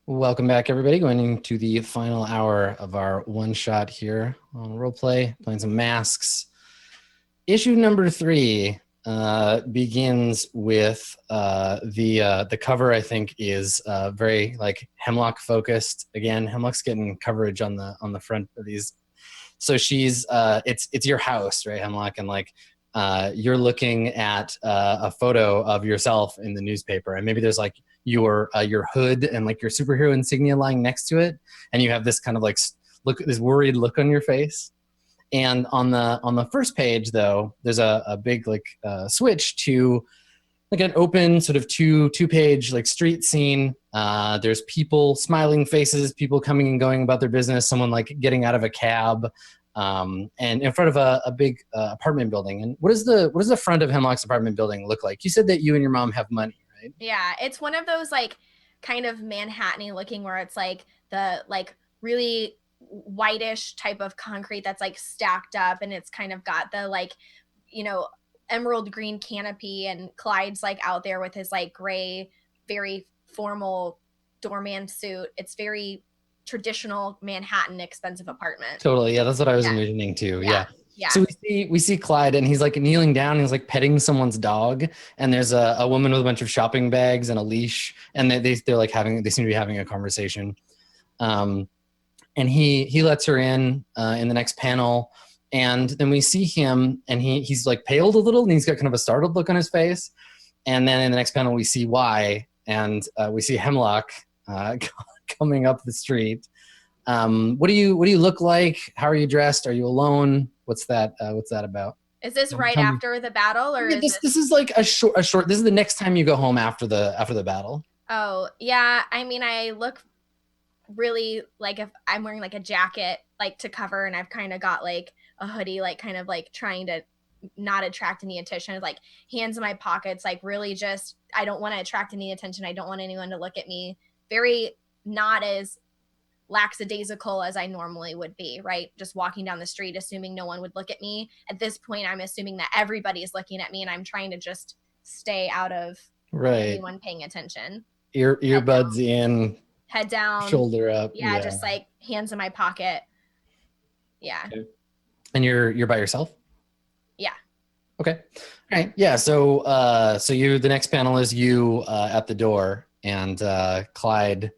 Welcome back, everybody. Going into the final hour of our one shot here on Roleplay, playing some masks. Issue number 3 begins with the cover. I think is very like Hemlock focused. Again, Hemlock's getting coverage on the front of these. So she's it's your house, right, Hemlock, and like you're looking at a photo of yourself in the newspaper, and maybe there's like your hood and like your superhero insignia lying next to it, and you have this kind of like this worried look on your face. And on the first page, though, there's a big like switch to like an open sort of two page like street scene. There's people, smiling faces, people coming and going about their business. Someone like getting out of a cab, and in front of a big apartment building. And what does the front of Hemlock's apartment building look like? You said that you and your mom have money, right? Yeah, it's one of those like kind of Manhattan-y looking where it's like the like really whitish type of concrete that's like stacked up, and it's kind of got the like, emerald green canopy, and Clyde's like out there with his like gray, very formal doorman suit. It's very traditional Manhattan expensive apartment. Totally. Yeah, that's what I was Yeah. envisioning too. Yeah. Yeah. Yeah. So we see Clyde, and he's like kneeling down, and he's like petting someone's dog, and there's a woman with a bunch of shopping bags and a leash, and they're like they seem to be having a conversation. And he lets her in the next panel, and then we see him, and he's like paled a little, and he's got kind of a startled look on his face. And then in the next panel we see why, and we see Hemlock coming up the street. What do you look like? How are you dressed? Are you alone? What's that about? Is this right after the battle, or Yeah, this is like a short. This is the next time you go home after the battle. Oh, yeah. I mean, I look really like if I'm wearing like a jacket like to cover, and I've kind of got like a hoodie, like kind of like trying to not attract any attention, like hands in my pockets, like really just I don't want to attract any attention. I don't want anyone to look at me. Very not as lackadaisical as I normally would be, right? Just walking down the street, assuming no one would look at me. At this point, I'm assuming that everybody is looking at me, and I'm trying to just stay out of anyone paying attention. Earbuds in, head down, shoulder up. Yeah, just like hands in my pocket. Yeah. Okay. And you're by yourself? Yeah. Okay. All right. Yeah. So the next panel is you at the door, and Clyde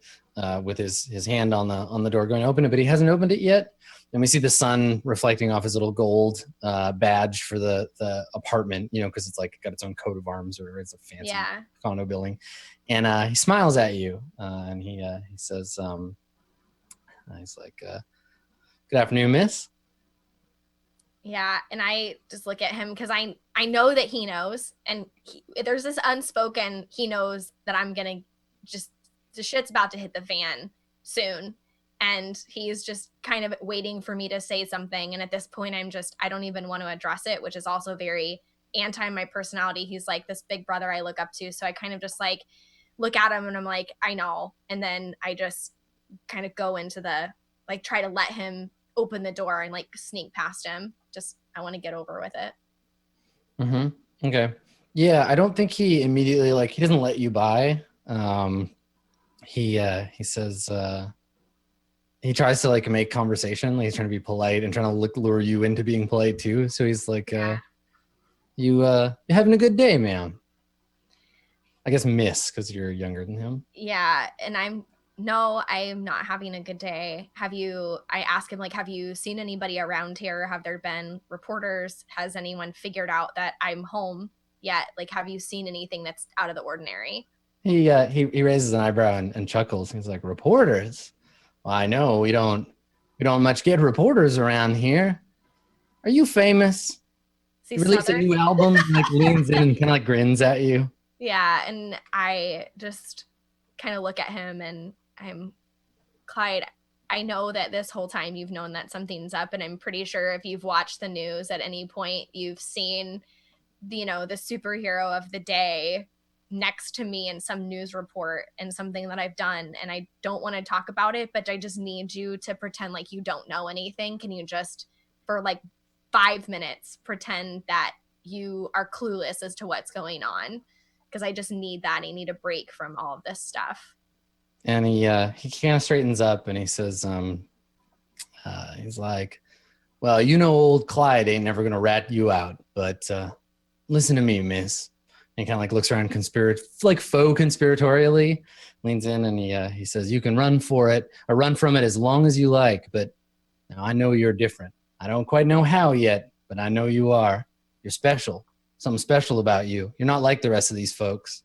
with his hand on the door going to open it, but he hasn't opened it yet. And we see the sun reflecting off his little gold badge for the apartment, because it's like got its own coat of arms, or it's a fancy condo building. And he smiles at you, and he says, he's like, "Good afternoon, miss." Yeah, and I just look at him because I know that he knows, and there's this unspoken, he knows that I'm gonna just, the shit's about to hit the fan soon, and he's just kind of waiting for me to say something. And at this point, I don't even want to address it, which is also very anti my personality. He's like this big brother I look up to, so I kind of just like look at him, and I'm like, I know, and then I just kind of go into the like try to let him open the door and like sneak past him. Just I want to get over with it. Mm-hmm. Okay. Yeah, I don't think he immediately he doesn't let you by. He says he tries to like make conversation. Like he's trying to be polite and trying to lure you into being polite too. So he's like, "You having a good day, ma'am?" I guess miss, because you're younger than him. Yeah, and I'm not having a good day. I ask him, like, have you seen anybody around here? Have there been reporters? Has anyone figured out that I'm home yet? Like, have you seen anything that's out of the ordinary? He raises an eyebrow and chuckles. He's like, "Reporters? Well, I know we don't much get reporters around here. Are you famous? You released a new album?" Like leans in and kind of like grins at you. Yeah, and I just kind of look at him, and I'm, Clyde, I know that this whole time you've known that something's up, and I'm pretty sure if you've watched the news at any point, you've seen, the superhero of the day next to me in some news report and something that I've done, and I don't want to talk about it, but I just need you to pretend like you don't know anything. Can you just, for like 5 minutes, pretend that you are clueless as to what's going on? Because I just need that. I need a break from all of this stuff. And he kind of straightens up and he says, he's like, well, you know, old Clyde ain't never gonna rat you out, but listen to me, miss. And he kind of like looks around like faux conspiratorially, leans in and he says, you can run for it or run from it as long as you like, but now I know you're different. I don't quite know how yet, but I know you are. You're special. Something special about you. You're not like the rest of these folks.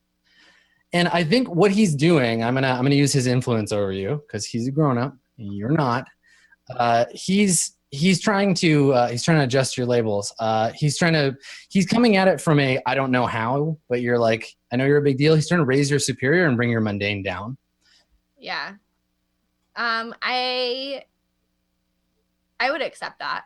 And I think what he's doing, I'm gonna use his influence over you because he's a grown up. You're not. He's trying to adjust your labels. He's coming at it from a I don't know how, but you're like I know you're a big deal. He's trying to raise your superior and bring your mundane down. Yeah. I would accept that.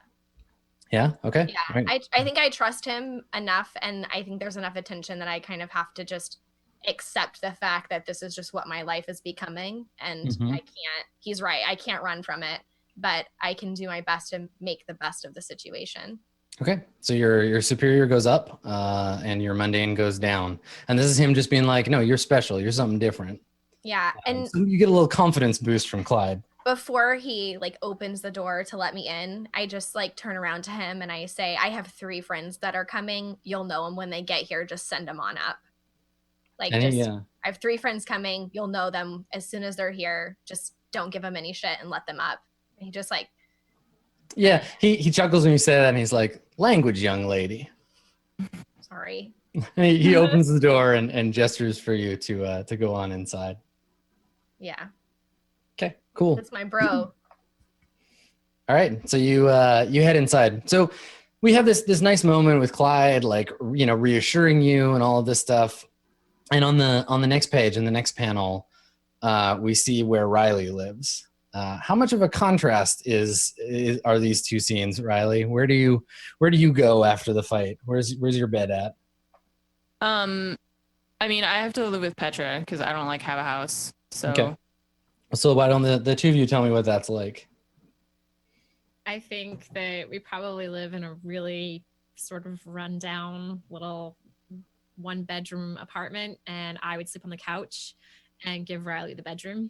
Yeah. Okay. Yeah. Right. I think I trust him enough, and I think there's enough attention that I kind of have to just accept the fact that this is just what my life is becoming, and I can't. He's right. I can't run from it, but I can do my best to make the best of the situation. Okay, so your superior goes up, and your mundane goes down, and this is him just being like, "No, you're special. You're something different." Yeah, and so you get a little confidence boost from Clyde. Before he like opens the door to let me in, I just like turn around to him and I say, "I have 3 friends that are coming. You'll know them when they get here. Just send them on up." Like, I have 3 friends coming. You'll know them as soon as they're here. Just don't give them any shit and let them up. And he just like. Yeah, he chuckles when you say that, and he's like, "Language, young lady." Sorry. He opens the door and gestures for you to go on inside. Yeah. Okay, cool. That's my bro. All right, so you head inside. So we have this nice moment with Clyde, like reassuring you and all of this stuff. And on the next page, in the next panel, we see where Riley lives. How much of a contrast are these two scenes, Riley? Where do you go after the fight? Where's your bed at? I mean, I have to live with Petra because I don't like have a house. So. Okay. So why don't the two of you tell me what that's like? I think that we probably live in a really sort of rundown little 1-bedroom apartment, and I would sleep on the couch and give Riley the bedroom.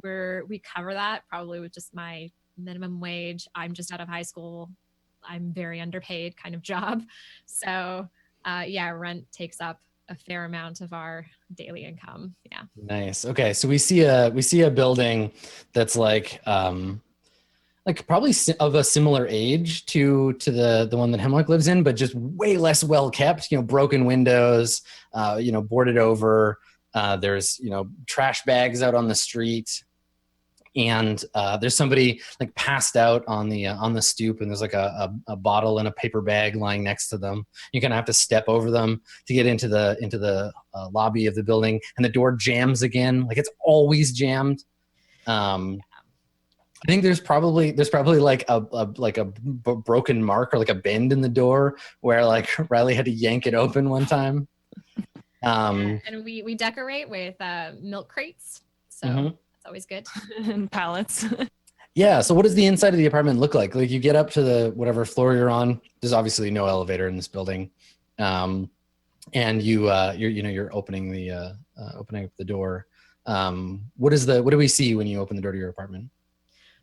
We cover that probably with just my minimum wage. I'm just out of high school. I'm very underpaid kind of job. So rent takes up a fair amount of our daily income. Yeah. Nice. Okay. So we see a building that's like probably of a similar age to the one that Hemlock lives in, but just way less well kept, broken windows, boarded over. There's, trash bags out on the street. And there's somebody like passed out on the stoop, and there's like a bottle and a paper bag lying next to them. You kind of have to step over them to get into the lobby of the building, and the door jams again. Like it's always jammed. I think there's probably like a broken mark or like a bend in the door where like Riley had to yank it open one time. And we decorate with milk crates, so that's always good. And pallets. Yeah. So what does the inside of the apartment look like? Like you get up to the whatever floor you're on. There's obviously no elevator in this building, and you're opening up the door. What do we see when you open the door to your apartment?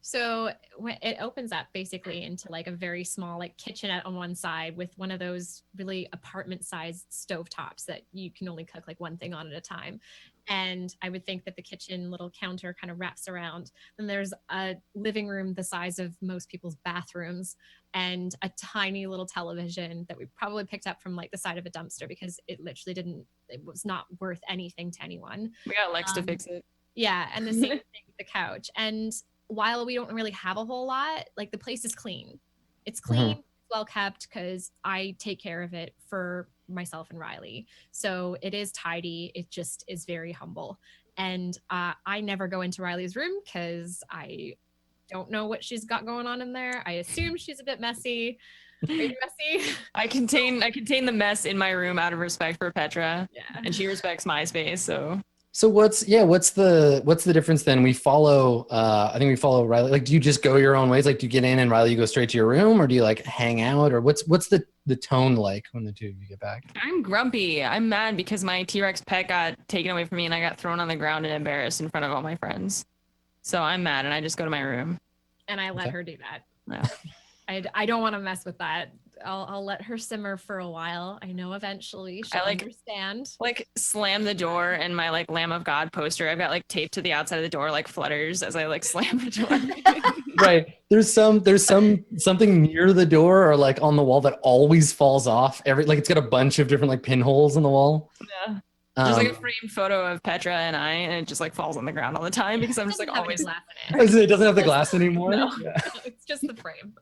So when it opens up basically into like a very small like kitchenette on one side with one of those really apartment sized stovetops that you can only cook like one thing on at a time. And I would think that the kitchen little counter kind of wraps around. Then there's a living room the size of most people's bathrooms and a tiny little television that we probably picked up from like the side of a dumpster because it was not worth anything to anyone. We got Lex to fix it. Yeah. And the same thing with the couch. And while we don't really have a whole lot, like the place is clean. It's clean, it's well kept because I take care of it for myself and Riley. So it is tidy. It just is very humble. And I never go into Riley's room because I don't know what she's got going on in there. I assume she's a bit messy. Are you messy? I contain the mess in my room out of respect for Petra. Yeah. And she respects my space, so. So what's the difference then? We follow I think we follow Riley. Like, do you just go your own ways? Like, do you get in and Riley you go straight to your room, or do you like hang out, or what's the tone like when the two of you get back? I'm grumpy. I'm mad because my T-Rex pet got taken away from me and I got thrown on the ground and embarrassed in front of all my friends. So I'm mad and I just go to my room. And I let Okay. her do that. Yeah. I don't want to mess with that. I'll let her simmer for a while. I know eventually she'll understand. Like slam the door and my like Lamb of God poster I've got like taped to the outside of the door like flutters as I like slam the door. Right. There's something near the door or like on the wall that always falls off. It's got a bunch of different like pinholes in the wall. Yeah. There's like a framed photo of Petra and it just like falls on the ground all the time because I'm just like always laughing. It doesn't have the glass anymore. No. Yeah. It's just the frame.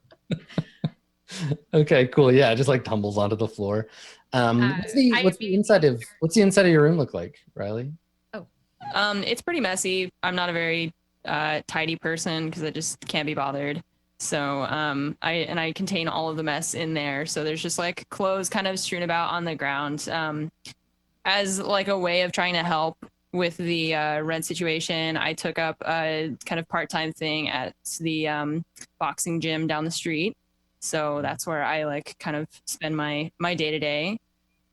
Okay, cool. Yeah, it just like tumbles onto the floor. What's the inside of your room look like, Riley? It's pretty messy. I'm not a very tidy person because I just can't be bothered. So I contain all of the mess in there. So there's just like clothes kind of strewn about on the ground. As like a way of trying to help with the rent situation, I took up a kind of part-time thing at the boxing gym down the street. So that's where I like kind of spend my day-to-day.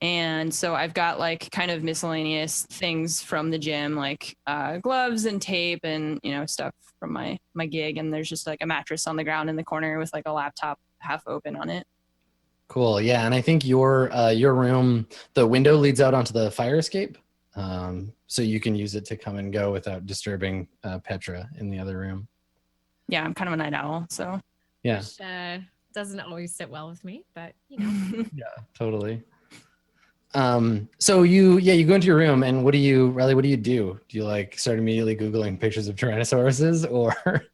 And so I've got like kind of miscellaneous things from the gym, like gloves and tape and, stuff from my gig. And there's just like a mattress on the ground in the corner with like a laptop half open on it. Cool. Yeah. And I think your room, the window leads out onto the fire escape. So you can use it to come and go without disturbing Petra in the other room. Yeah, I'm kind of a night owl. So yeah. Which, doesn't always sit well with me, but Yeah, totally. So you go into your room and Riley, what do you do? Do you like start immediately Googling pictures of Tyrannosauruses or?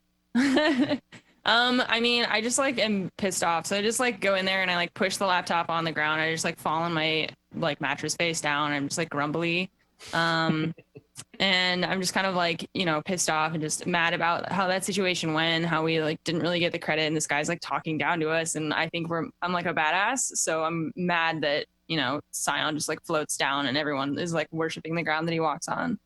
I mean, I just like am pissed off. So I just like go in there and I like push the laptop on the ground. I just like fall on my like mattress face down. I'm just like grumbly. And I'm just kind of like, pissed off and just mad about how that situation went, how we like didn't really get the credit and this guy's like talking down to us. And I think I'm like a badass. So I'm mad that, Scion just like floats down and everyone is like worshiping the ground that he walks on.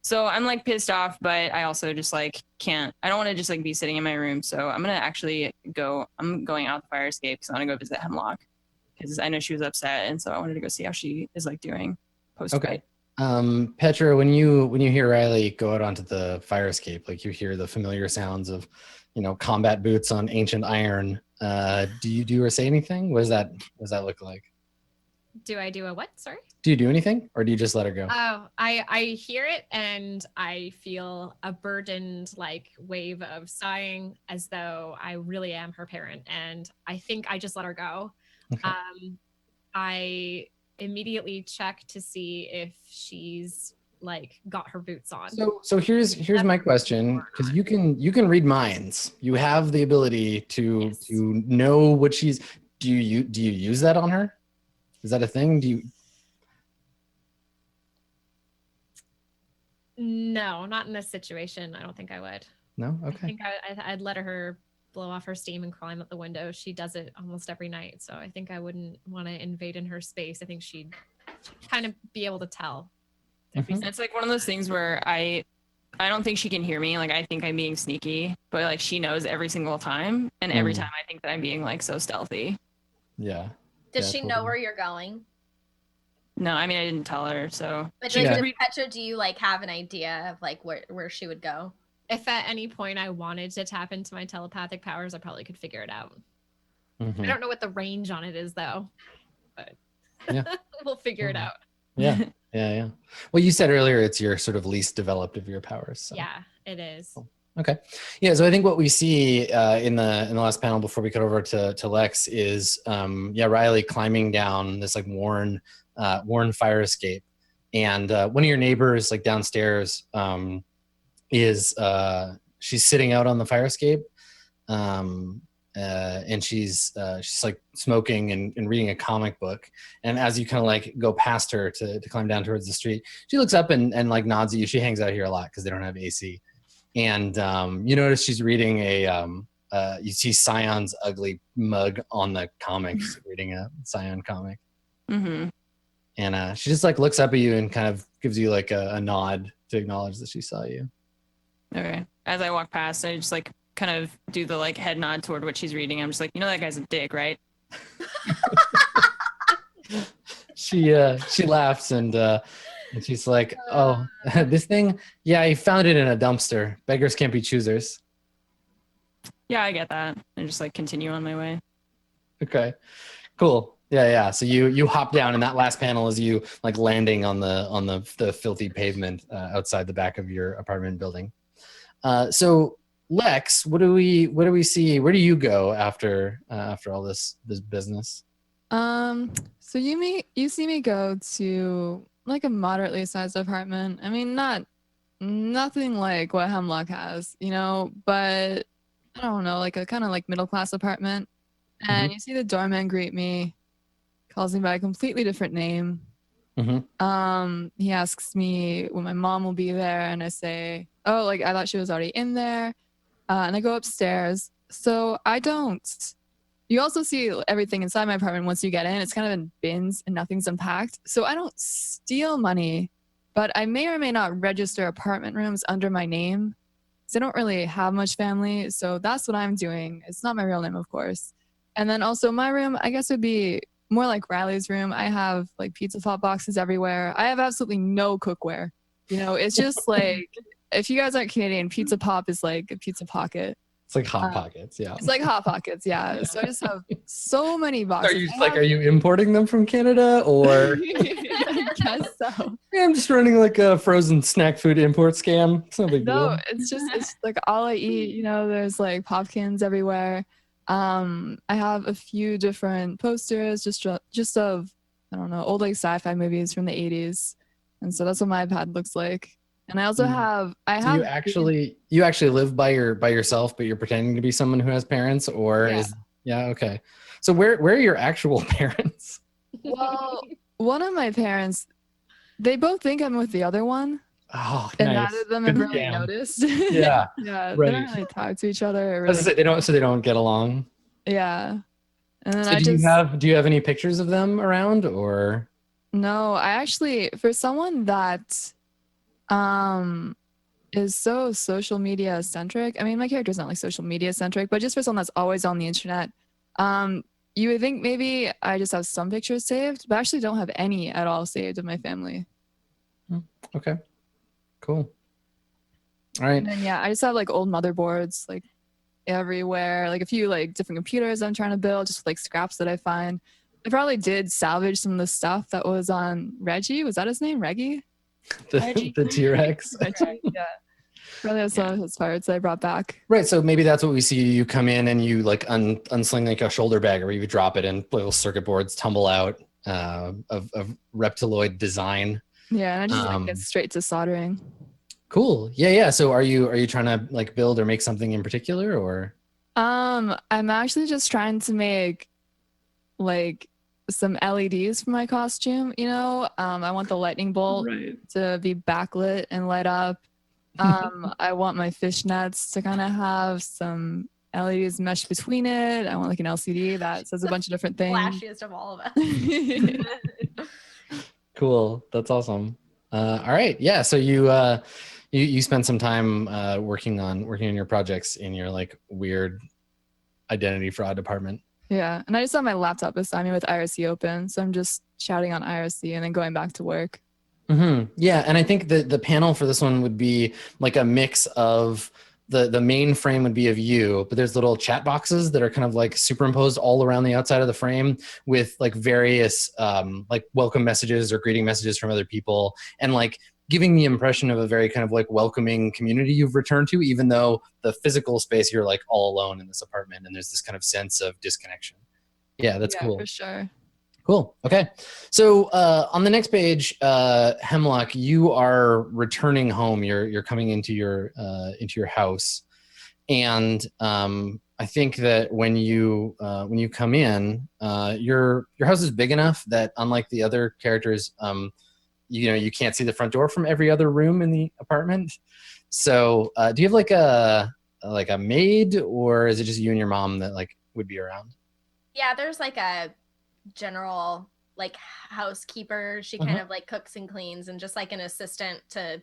So I'm like pissed off, but I also just like I don't want to just like be sitting in my room. So I'm going to actually I'm going out the fire escape because I want to go visit Hemlock because I know she was upset. And so I wanted to go see how she is like doing post-fight. Okay. Petra, when you hear Riley go out onto the fire escape, like you hear the familiar sounds of, combat boots on ancient iron. Do you say anything? What does that look like? Do I do a what? Sorry? Do you do anything or do you just let her go? Oh, I hear it and I feel a burdened like wave of sighing as though I really am her parent. And I think I just let her go. Okay. I immediately check to see if she's like got her boots on. So here's my question, because you can read minds. You have the ability to know what she's. Do you use that on her? Is that a thing? No, not in this situation. I don't think I would. No? Okay. I think I'd let her blow off her steam and climb up the window. She does it almost every night. So I think I wouldn't want to invade in her space. I think she'd kind of be able to tell. It's like one of those things where I don't think she can hear me. Like I think I'm being sneaky, but like she knows every single time. And every time I think that I'm being like so stealthy. Yeah. Does she know where you're going? No, I mean, I didn't tell her. So but Petra, do you like have an idea of like where she would go? If at any point I wanted to tap into my telepathic powers, I probably could figure it out. I don't know what the range on it is though, but we'll figure it out. Yeah. Well, you said earlier it's your sort of least developed of your powers. So. Yeah, it is. Cool. Okay. Yeah. So I think what we see in the last panel before we cut over to Lex is Riley climbing down this like worn fire escape, and one of your neighbors like downstairs is she's sitting out on the fire escape, and she's like smoking and reading a comic book. And as you kind of like go past her to climb down towards the street, she looks up and like nods at you. She hangs out here a lot because they don't have AC. And you notice she's reading you see Scion's ugly mug on the comic. She's reading a Scion comic. Mm-hmm. And she just like looks up at you and kind of gives you like a nod to acknowledge that she saw you. Okay. As I walk past, I just like kind of do the like head nod toward what she's reading. I'm just like, that guy's a dick, right? She laughs and she's like, oh, this thing, yeah, I found it in a dumpster. Beggars can't be choosers. Yeah, I get that. And just like continue on my way. Okay, cool. Yeah. So you hop down, and that last panel is you like landing on the filthy pavement outside the back of your apartment building. So Lex, what do we see? Where do you go after all this business? So you see me go to like a moderately sized apartment. I mean, nothing like what Hemlock has, but I don't know, like a kind of like middle class apartment. And you see the doorman greet me, calls me by a completely different name. He asks me when my mom will be there, and I say, oh, like I thought she was already in there. And I go upstairs. So you also see everything inside my apartment once you get in. It's kind of in bins and nothing's unpacked. So I don't steal money, but I may or may not register apartment rooms under my name. So I don't really have much family. So that's what I'm doing. It's not my real name, of course. And then also my room, I guess, would be more like Riley's room. I have like pizza pot boxes everywhere. I have absolutely no cookware. It's just like, if you guys aren't Canadian, pizza pop is like a pizza pocket. It's like Hot Pockets, yeah. It's like Hot Pockets, yeah. So I just have so many boxes. Are you importing them from Canada or? I guess so. Yeah, I'm just running like a frozen snack food import scam. It's no big deal. No, it's like all I eat. There's like Popkins everywhere. I have a few different posters just of I don't know, old like sci-fi movies from the 80s, and so that's what my pad looks like. And I also have. So you actually live by yourself, but you're pretending to be someone who has parents, or okay. So where are your actual parents? Well, one of my parents, they both think I'm with the other one. Oh, and nice. neither of them have really noticed. Yeah, yeah, right. They don't really talk to each other. They don't get along. Yeah, and then so do you have any pictures of them around, or? No, I actually, for someone that is so social media centric. I mean, my character's not like social media centric, but just for someone that's always on the internet, you would think maybe I just have some pictures saved, but I actually don't have any at all saved of my family. Okay, cool. All right. And then, I just have like old motherboards like everywhere, like a few like different computers I'm trying to build, just like scraps that I find. I probably did salvage some of the stuff that was on Reggie. Was that his name? Reggie? The T-Rex. Yeah. Probably have some of his parts that I brought back. Right, so maybe that's what we see. You come in and you like unsling like a shoulder bag, or you drop it and little circuit boards tumble out of reptiloid design. Yeah, and I just get straight to soldering. Cool. Yeah. So are you trying to like build or make something in particular, or? I'm actually just trying to make like some LEDs for my costume. I want the lightning bolt to be backlit and light up. I want my fishnets to kind of have some LEDs meshed between it. I want like an LCD that says a bunch of different things. Flashiest of all of us. Cool. That's awesome. All right. Yeah. So you spend some time working on your projects in your like weird identity fraud department. Yeah, and I just have my laptop beside me with IRC open, so I'm just chatting on IRC and then going back to work. Yeah, and I think the panel for this one would be like a mix of the main frame would be of you, but there's little chat boxes that are kind of like superimposed all around the outside of the frame with like various like welcome messages or greeting messages from other people, and like giving the impression of a very kind of like welcoming community you've returned to, even though the physical space you're like all alone in this apartment, and there's this kind of sense of disconnection. Yeah, that's cool. For sure. Cool. Okay. So on the next page, Hemlock, you are returning home. You're coming into your house, and I think that when you come in, your house is big enough that unlike the other characters, you can't see the front door from every other room in the apartment. So do you have like a maid, or is it just you and your mom that like would be around? Yeah, there's like a general like housekeeper. She kind of like cooks and cleans and just like an assistant to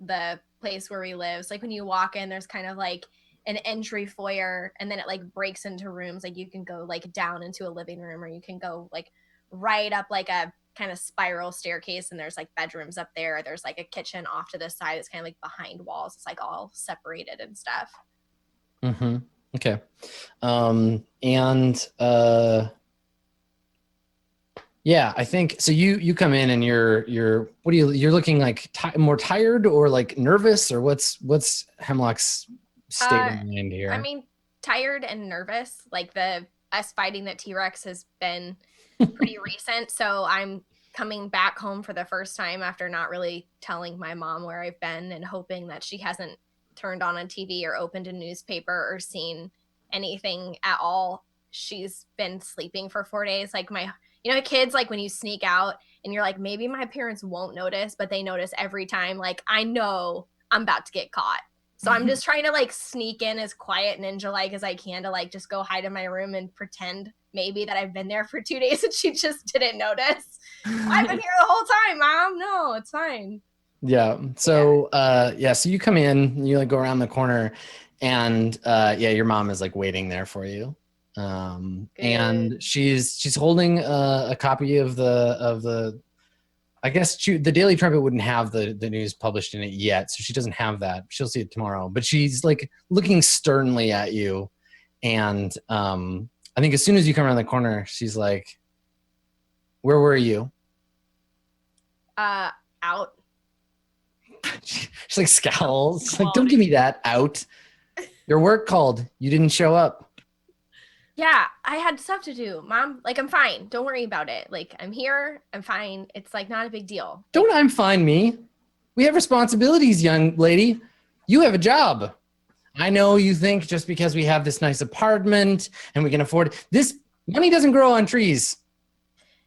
the place where we live. So like when you walk in, there's kind of like an entry foyer, and then it like breaks into rooms. Like you can go like down into a living room, or you can go like right up like a kind of spiral staircase, and there's like bedrooms up there. There's like a kitchen off to the side. It's kind of like behind walls. It's like all separated and stuff. Okay. Yeah, I think so. You come in and you're looking like more tired or like nervous, or what's Hemlock's state of mind here? I mean, tired and nervous. Like us fighting that T-Rex has been pretty recent, so I'm coming back home for the first time after not really telling my mom where I've been, and hoping that she hasn't turned on a TV or opened a newspaper or seen anything at all. She's been sleeping for 4 days. Like kids, like when you sneak out and you're like, maybe my parents won't notice, but they notice every time. Like, I know I'm about to get caught. So I'm just trying to like sneak in as quiet ninja-like as I can to like just go hide in my room and pretend maybe that I've been there for 2 days and she just didn't notice. I've been here the whole time, Mom. No, it's fine. Yeah. So so you come in, you like go around the corner, and your mom is like waiting there for you. And she's holding a copy of the I guess the Daily Trumpet wouldn't have the news published in it yet, so she doesn't have that. She'll see it tomorrow. But she's like looking sternly at you, and I think as soon as you come around the corner, she's like, "Where were you?" Out. She's like scowls. She's like, "Don't give me that. Out. Your work called. You didn't show up." Yeah, I had stuff to do, Mom. Like, I'm fine. Don't worry about it. Like, I'm here. I'm fine. It's like not a big deal. Don't I'm fine me. We have responsibilities, young lady. You have a job. I know you think just because we have this nice apartment and we can afford it. This money doesn't grow on trees.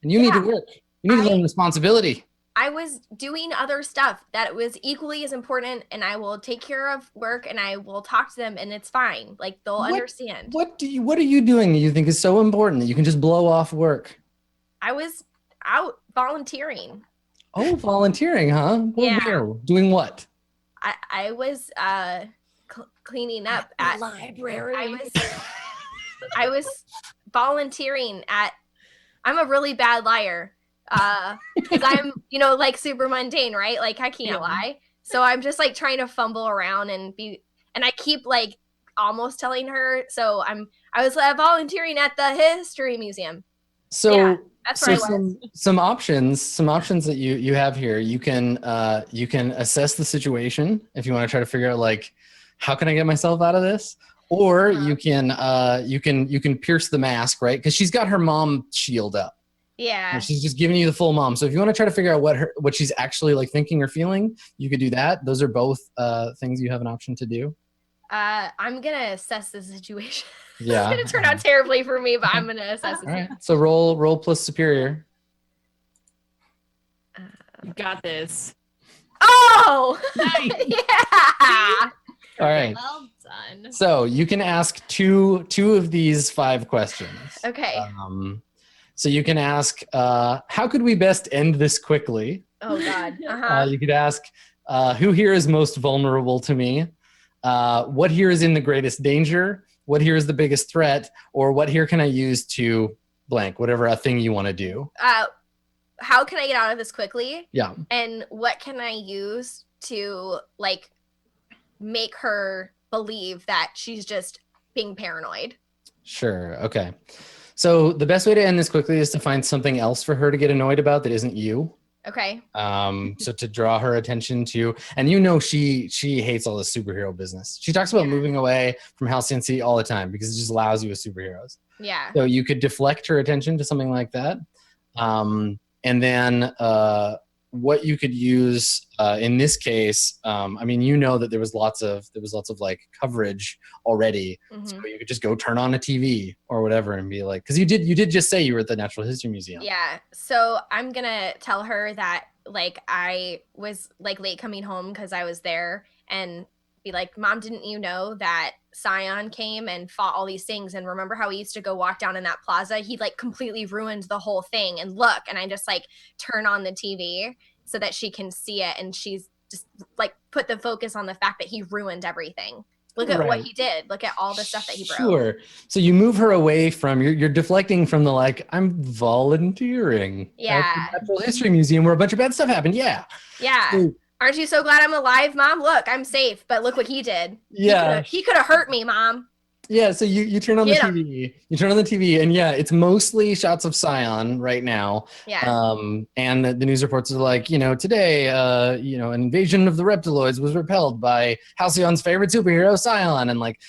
And you need to work. You need to learn responsibility. I was doing other stuff that was equally as important, and I will take care of work, and I will talk to them, and it's fine. Like, they'll understand. What are you doing that you think is so important that you can just blow off work? I was out volunteering. Oh, volunteering, huh? Well, where? Doing what? I was cleaning up at the library. I was volunteering at. I'm a really bad liar. Because I'm, like super mundane, right? Like I can't lie. So I'm just like trying to fumble around and I keep like almost telling her. So I was volunteering at the history museum. So that's where I was. Some options that you have here. You can assess the situation if you want to try to figure out like, how can I get myself out of this? Or you can pierce the mask, right? Because she's got her mom shield up. Yeah. And she's just giving you the full mom. So if you want to try to figure out what she's actually like thinking or feeling, you could do that. Those are both things you have an option to do. I'm gonna assess the situation. Yeah. It's gonna turn out terribly for me, but I'm gonna assess it. All right. So roll plus superior. You got this. Oh! Nice. Yeah! All right. Well done. So you can ask two of these 5 questions. Okay. So you can ask, how could we best end this quickly? Oh, God. You could ask, who here is most vulnerable to me? What here is in the greatest danger? What here is the biggest threat? Or what here can I use to blank, whatever a thing you want to do? How can I get out of this quickly? Yeah. And what can I use to, like, make her believe that she's just being paranoid? Sure. Okay. So the best way to end this quickly is to find something else for her to get annoyed about that isn't you. Okay. So to draw her attention to, and she hates all the superhero business. She talks about moving away from Halcyon City all the time because it just allows you with superheroes. Yeah. So you could deflect her attention to something like that. And then what you could use in this case, that there was lots of like coverage already. Mm-hmm. So you could just go turn on a TV or whatever and be like, because you did just say you were at the Natural History Museum. Yeah. So I'm gonna tell her that like I was like late coming home because I was there, and be like, Mom, didn't you know that Scion came and fought all these things? And remember how we used to go walk down in that plaza? He like completely ruined the whole thing. And look, and I just like turn on the TV so that she can see it. And she's just like put the focus on the fact that he ruined everything. Look at what he did. Look at all the stuff that he broke. Sure. So you move her away from, you're deflecting from the like, I'm volunteering at the Natural History Museum where a bunch of bad stuff happened. Yeah. Yeah. So, aren't you so glad I'm alive, Mom? Look, I'm safe. But look what he did. yeah. He could have hurt me, Mom. Yeah, so you turn on the Get 'em. TV. You turn on the TV, and yeah, it's mostly shots of Scion right now. Yeah. And the news reports are like, today, an invasion of the reptiloids was repelled by Halcyon's favorite superhero, Scion, and like,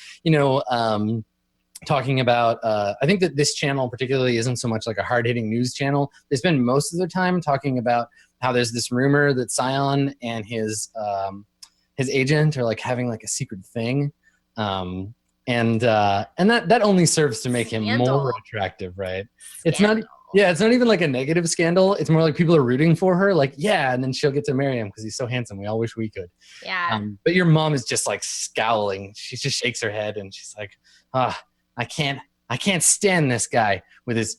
talking about. I think that this channel particularly isn't so much like a hard-hitting news channel. They spend most of their time talking about how there's this rumor that Scion and his agent are like having like a secret thing. And that only serves to make him more attractive, right? It's not even like a negative scandal. It's more like people are rooting for her, like, yeah, and then she'll get to marry him because he's so handsome. We all wish we could. Yeah. But your mom is just like scowling. She just shakes her head and she's like, I can't stand this guy with his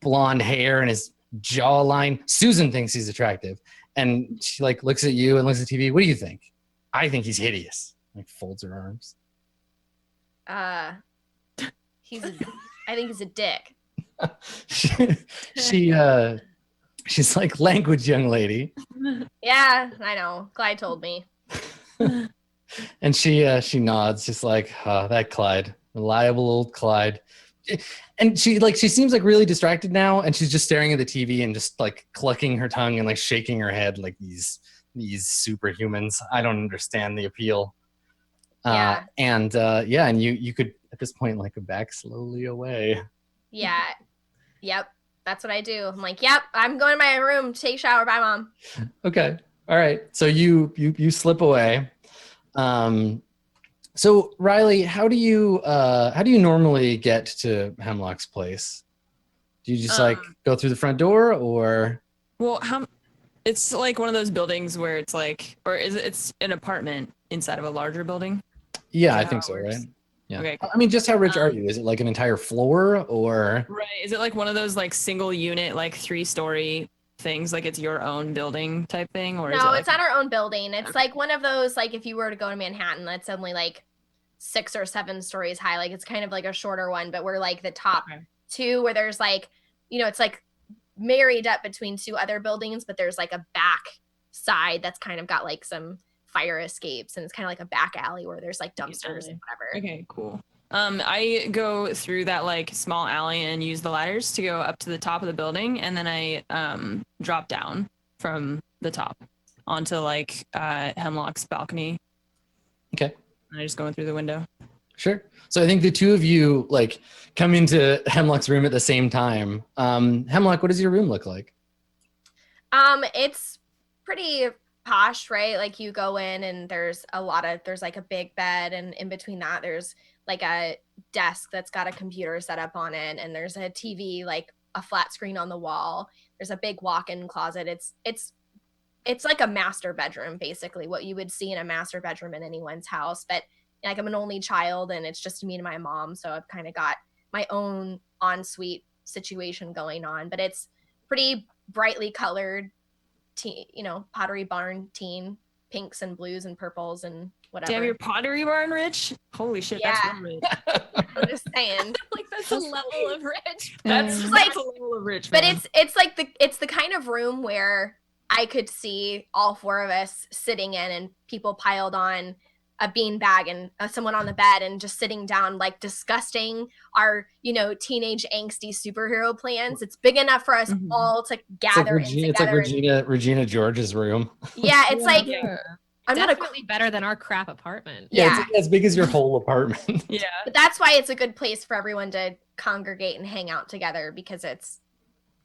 blonde hair and his jawline. Susan thinks he's attractive. And she like looks at you and looks at TV. What do you think? I think he's hideous. Like folds her arms. I think he's a dick. She's like, language, young lady. Yeah, I know. Clyde told me. And she nods, just like, that Clyde, reliable old Clyde. And she seems like really distracted now, and she's just staring at the TV and just like clucking her tongue and like shaking her head like these superhumans. I don't understand the appeal. And you could at this point like back slowly away. Yeah. Yep. That's what I do. I'm like, yep, I'm going to my room to take a shower. Bye, Mom. Okay. All right. So you slip away. So Riley, how do you normally get to Hemlock's place? Do you just like go through the front door, or? Well, it's like one of those buildings where it's like, or it's an apartment inside of a larger building? Yeah, I think so, right? Yeah. Okay, cool. I mean, just how rich are you? Is it like an entire floor, or? Right. Is it like one of those like single unit, like 3-story things, like it's your own building type thing? Or No, is it it's not our own building. It's like one of those, like if you were to go to Manhattan, that's only like 6 or 7 stories high. Like it's kind of like a shorter one, but we're like the top two where there's like, it's like married up between 2 other buildings, but there's like a back side that's kind of got like some fire escapes, and it's kind of like a back alley where there's like dumpsters and whatever. Okay, cool. I go through that like small alley and use the ladders to go up to the top of the building, and then I drop down from the top onto like Hemlock's balcony. Okay. And I just go in through the window. Sure. So I think the two of you like come into Hemlock's room at the same time. Hemlock, what does your room look like? It's pretty posh, right? Like you go in and there's like a big bed, and in between that there's like a desk that's got a computer set up on it, and there's a TV, like a flat screen on the wall. There's a big walk-in closet. It's like a master bedroom, basically what you would see in a master bedroom in anyone's house. But like I'm an only child, and it's just me and my mom, so I've kind of got my own ensuite situation going on. But it's pretty brightly colored, Pottery Barn teen pinks and blues and purples and whatever. Damn, you're Pottery Barn rich? Holy shit, Yeah. that's real rich. I'm just saying. Like that's a level of rich. That's like- a level of rich. But man. it's the kind of room where I could see all 4 of us sitting in, and people piled on a beanbag and someone on the bed and just sitting down, like discussing our, teenage angsty superhero plans. It's big enough for us all to gather in together. It's like Regina George's room. Yeah, it's like I'm Definitely better than our crap apartment. Yeah, it's as big as your whole apartment. Yeah. But that's why it's a good place for everyone to congregate and hang out together, because it's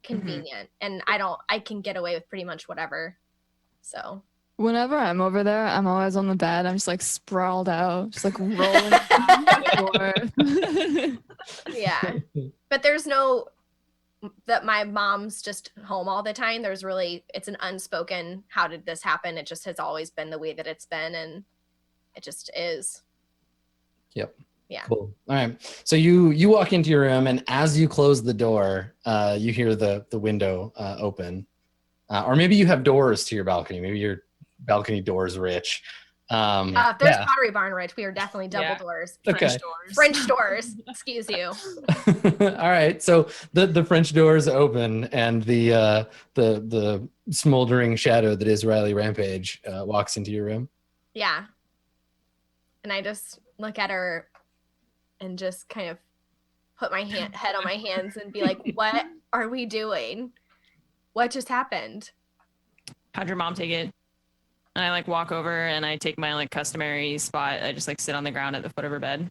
convenient, and I can get away with pretty much whatever. So Whenever I'm over there, I'm always on the bed. I'm just like sprawled out, just like rolling back and forth. yeah, but there's that my mom's just home all the time. It's an unspoken, how did this happen? It just has always been the way that it's been, and It just is. Yep. Yeah. Cool. All right. So you walk into your room, and as you close the door, you hear the window open, or maybe you have doors to your balcony. Maybe your balcony door is rich. If there's Pottery Barn rich, we are definitely double doors. Okay. French doors. Excuse you. All right. So the French doors open, and the smoldering shadow that is Riley Rampage walks into your room. Yeah. And I just look at her and just kind of put my head on my hands and be like, what are we doing? What just happened? How'd your mom take it? And I like walk over and I take my like customary spot. I just like sit on the ground at the foot of her bed.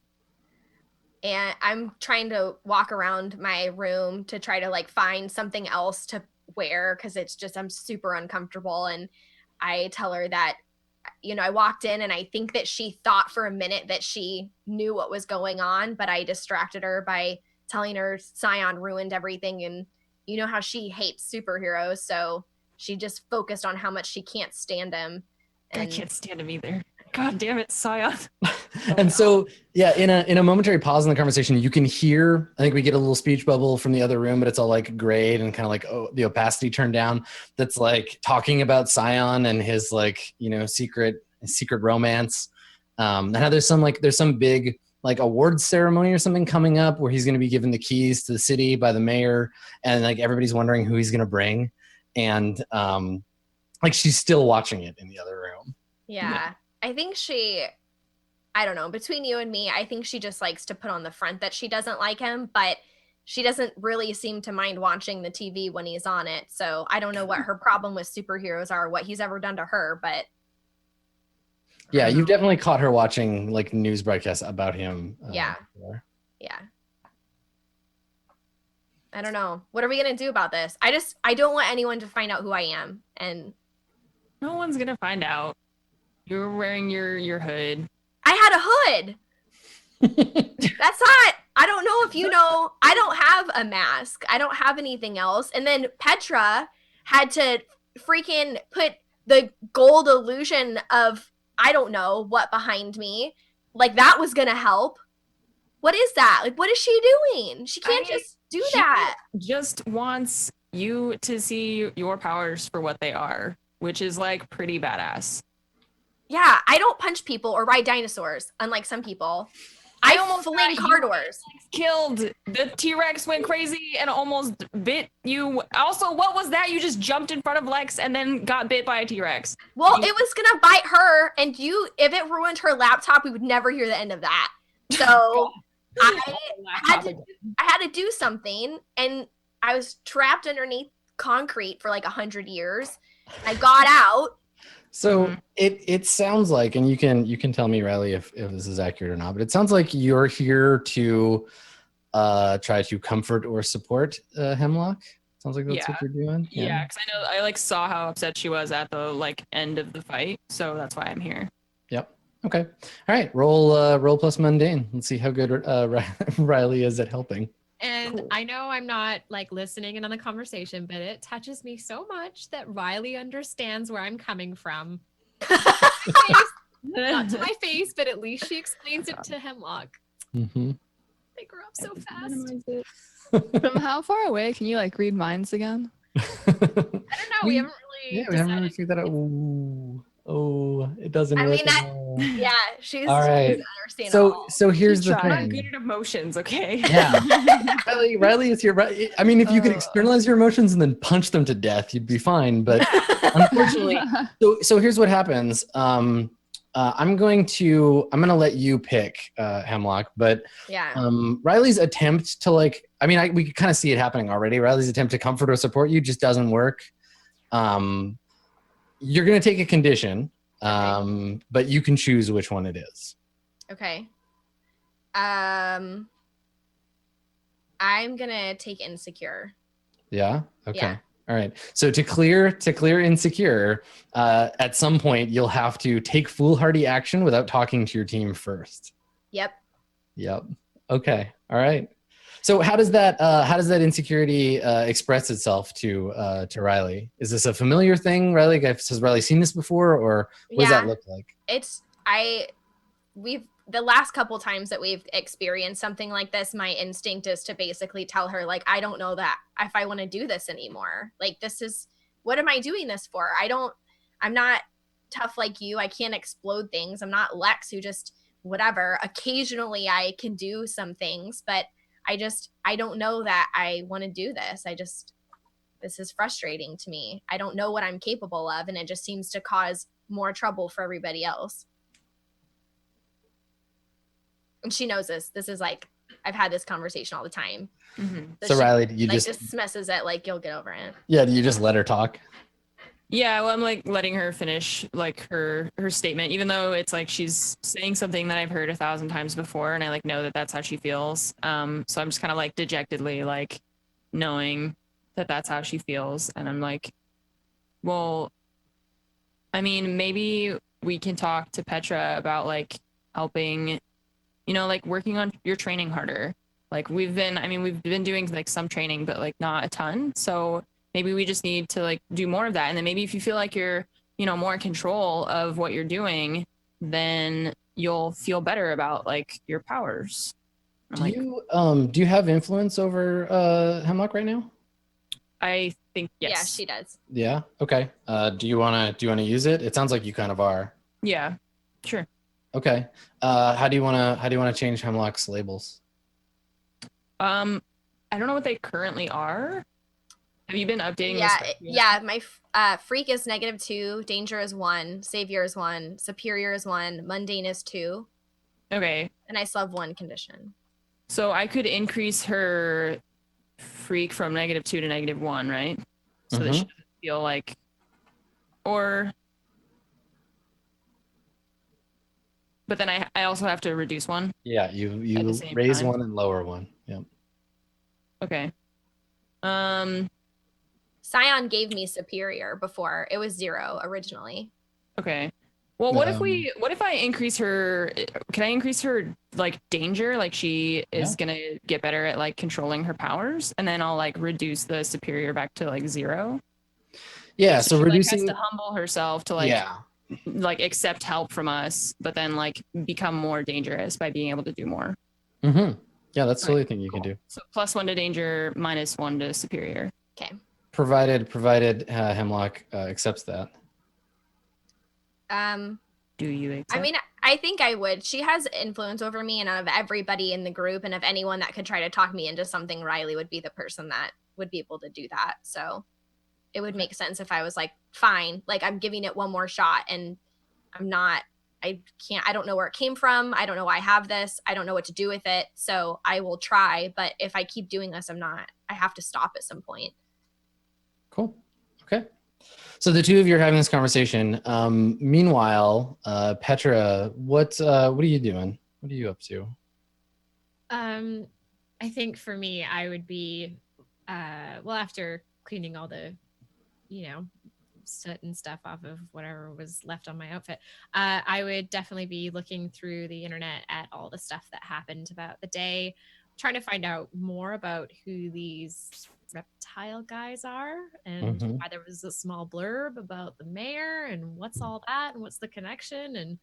And I'm trying to walk around my room to try to like find something else to wear because it's just I'm super uncomfortable. And I tell her that, you know, I walked in and I think that she thought for a minute that she knew what was going on, but I distracted her by telling her Scion ruined everything. And you know how she hates superheroes, so she just focused on how much she can't stand him. And I can't stand him either. God damn it, Scion. And so, yeah, in a momentary pause in the conversation, you can hear, I think we get a little speech bubble from the other room, but it's all like grayed and kind of like the opacity turned down. That's like talking about Scion and his like, you know, secret romance. And how there's some big like awards ceremony or something coming up where he's going to be given the keys to the city by the mayor, and like everybody's wondering who he's going to bring. And like she's still watching it in the other room. yeah. I think I don't know, between you and me, I think she just likes to put on the front that she doesn't like him, but she doesn't really seem to mind watching the TV when he's on it. So I don't know what her problem with superheroes are, what he's ever done to her, but Yeah, you've definitely caught her watching like news broadcasts about him. Yeah. Before. Yeah. I don't know. What are we going to do about this? I don't want anyone to find out who I am. And No one's gonna find out. You're wearing your hood. I had a hood. That's not, I don't know if you know, I don't have a mask. I don't have anything else. And then Petra had to freaking put the gold illusion of, I don't know what behind me. Like that was going to help. What is that? Like, what is she doing? She can't just do that. Just wants you to see your powers for what they are, which is like pretty badass. Yeah, I don't punch people or ride dinosaurs, unlike some people. I almost fling car doors. Killed. The T-Rex went crazy and almost bit you. Also, what was that? You just jumped in front of Lex and then got bit by a T-Rex. Well, it was gonna bite her, and if it ruined her laptop, we would never hear the end of that. So I had to do something, and I was trapped underneath concrete for like 100 years. I got out. So it sounds like, and you can tell me, Riley, if this is accurate or not, but it sounds like you're here to try to comfort or support Hemlock. Sounds like that's what you're doing. Yeah, because I know I like saw how upset she was at the like end of the fight, so that's why I'm here. Yep. Okay. All right. Roll plus mundane. Let's see how good Riley is at helping. And I know I'm not like listening in on the conversation, but it touches me so much that Riley understands where I'm coming from. Not to my face, but at least she explains it to Hemlock. Mm-hmm. They grew up so fast. From how far away can you like read minds again? I don't know. We haven't really. We haven't really figured that out. Ooh. Oh, it doesn't. I work mean, at all. yeah, she's All right. she doesn't understand at all. So here's the I'm thing. good at emotions, okay? Yeah. Riley is here. I mean, if you could externalize your emotions and then punch them to death, you'd be fine. But unfortunately, so here's what happens. I'm gonna let you pick Hemlock, but Yeah. Riley's attempt to we can kind of see it happening already. Riley's attempt to comfort or support you just doesn't work. You're gonna take a condition, but you can choose which one it is. Okay. I'm gonna take insecure. Yeah. Okay. Yeah. All right. So to clear insecure, at some point you'll have to take foolhardy action without talking to your team first. Yep. Okay. All right. So how does that insecurity express itself to Riley? Is this a familiar thing, Riley? Has Riley seen this before, or what does that look like? the last couple times that we've experienced something like this, my instinct is to basically tell her, like, I don't know that if I want to do this anymore. Like, what am I doing this for? I'm not tough like you. I can't explode things. I'm not Lex who just whatever. Occasionally I can do some things, but I don't know that I want to do this. This is frustrating to me. I don't know what I'm capable of, and it just seems to cause more trouble for everybody else. And she knows this. This is like, I've had this conversation all the time. So Riley, you like, just dismisses it like you'll get over it. Yeah, do you just let her talk? Yeah, well, I'm like letting her finish like her statement, even though it's like she's saying something that I've heard 1,000 times before, and I like know that that's how she feels. So I'm just kind of like dejectedly like knowing that that's how she feels, and I'm like, well, I mean, maybe we can talk to Petra about like helping, you know, like working on your training harder. Like we've been doing like some training, but like not a ton. So maybe we just need to like do more of that. And then maybe if you feel like you're, you know, more in control of what you're doing, then you'll feel better about like your powers. Do you have influence over Hemlock right now? I think yes. Yeah, she does. Yeah. Okay. Do you wanna use it? It sounds like you kind of are. Yeah. Sure. Okay. How do you wanna change Hemlock's labels? I don't know what they currently are. Have you been updating Yeah, this? yeah. My freak is -2, danger is 1, savior is 1, superior is 1, mundane is 2. Okay. And I still have 1 condition. So I could increase her freak from -2 to -1, right? So that she doesn't feel like, or, but then I also have to reduce 1. Yeah, you same raise time. 1 and lower 1. Yeah. Okay. Scion gave me superior before. It was 0 originally. Okay. Well, what if I increase her? Can I increase her like danger? Like she is gonna get better at like controlling her powers, and then I'll like reduce the superior back to like 0. Yeah. So So she, reducing like, has to humble herself to like accept help from us, but then like become more dangerous by being able to do more. Yeah, that's totally a thing you can do. So +1 to danger, -1 to superior. Okay. Provided Hemlock accepts that. Do you accept? I mean, I think I would. She has influence over me, and of everybody in the group, and of anyone that could try to talk me into something, Riley would be the person that would be able to do that. So it would make sense if I was like, fine, like I'm giving it 1 more shot, and I don't know where it came from. I don't know why I have this. I don't know what to do with it. So I will try. But if I keep doing this, I have to stop at some point. Cool. Okay. So the two of you are having this conversation. Meanwhile, Petra, what are you doing? What are you up to? I think for me, I would be, after cleaning all the, soot and stuff off of whatever was left on my outfit, I would definitely be looking through the internet at all the stuff that happened about the day, trying to find out more about who these reptile guys are and why there was a small blurb about the mayor and what's all that and what's the connection, and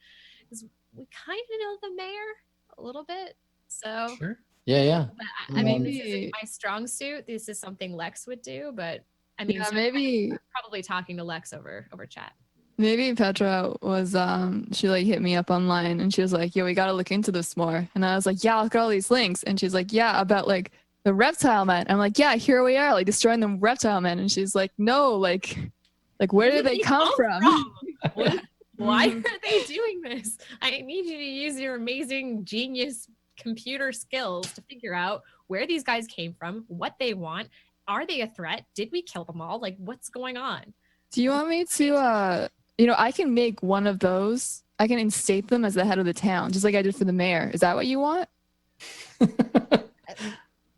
we kind of know the mayor a little bit, so sure. Yeah. But I mean, this isn't my strong suit. This is something Lex would do, but I mean, maybe I'm probably talking to Lex over chat. Maybe Petra was she like hit me up online and she was like, "Yo, we gotta look into this more." And I was like, "Yeah, look at all these links." And she's like, "Yeah, about like the reptile men." I'm like, "Yeah, here we are, like destroying the reptile men." And she's like, "No, like where did they come from? Why are they doing this? I need you to use your amazing genius computer skills to figure out where these guys came from, what they want. Are they a threat? Did we kill them all? Like, what's going on?" Do you want me to I can make one of those. I can instate them as the head of the town, just like I did for the mayor. Is that what you want?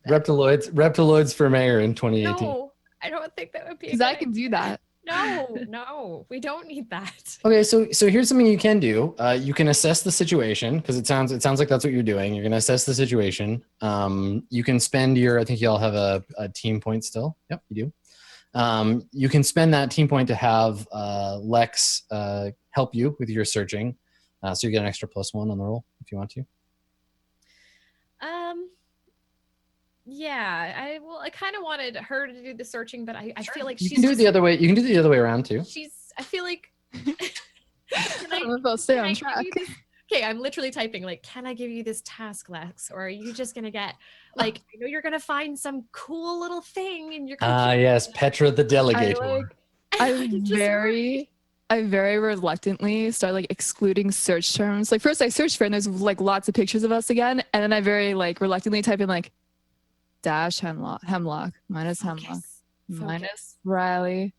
Reptiloids for mayor in 2018. No, I don't think that would be. Because I can do that. No, we don't need that. Okay, so here's something you can do. You can assess the situation, because it sounds like that's what you're doing. You're gonna assess the situation. You can spend I think you all have a team point still. Yep, you do. You can spend that team point to have Lex help you with your searching. So you get an extra +1 on the roll if you want to. Yeah, I kind of wanted her to do the searching, but I feel like You she's can do it just, the other way. You can do it the other way around too. I feel like can I don't know if I'll stay can on I give track. you this- Okay, I'm literally typing like, can I give you this task, Lex? Or are you just gonna get like, I know you're gonna find some cool little thing in your Ah, computer. yes, Petra the delegator. I Just very reluctantly start like excluding search terms. Like first I searched for it and there's like lots of pictures of us again, and then I very like reluctantly type in like hemlock minus hemlock minus Riley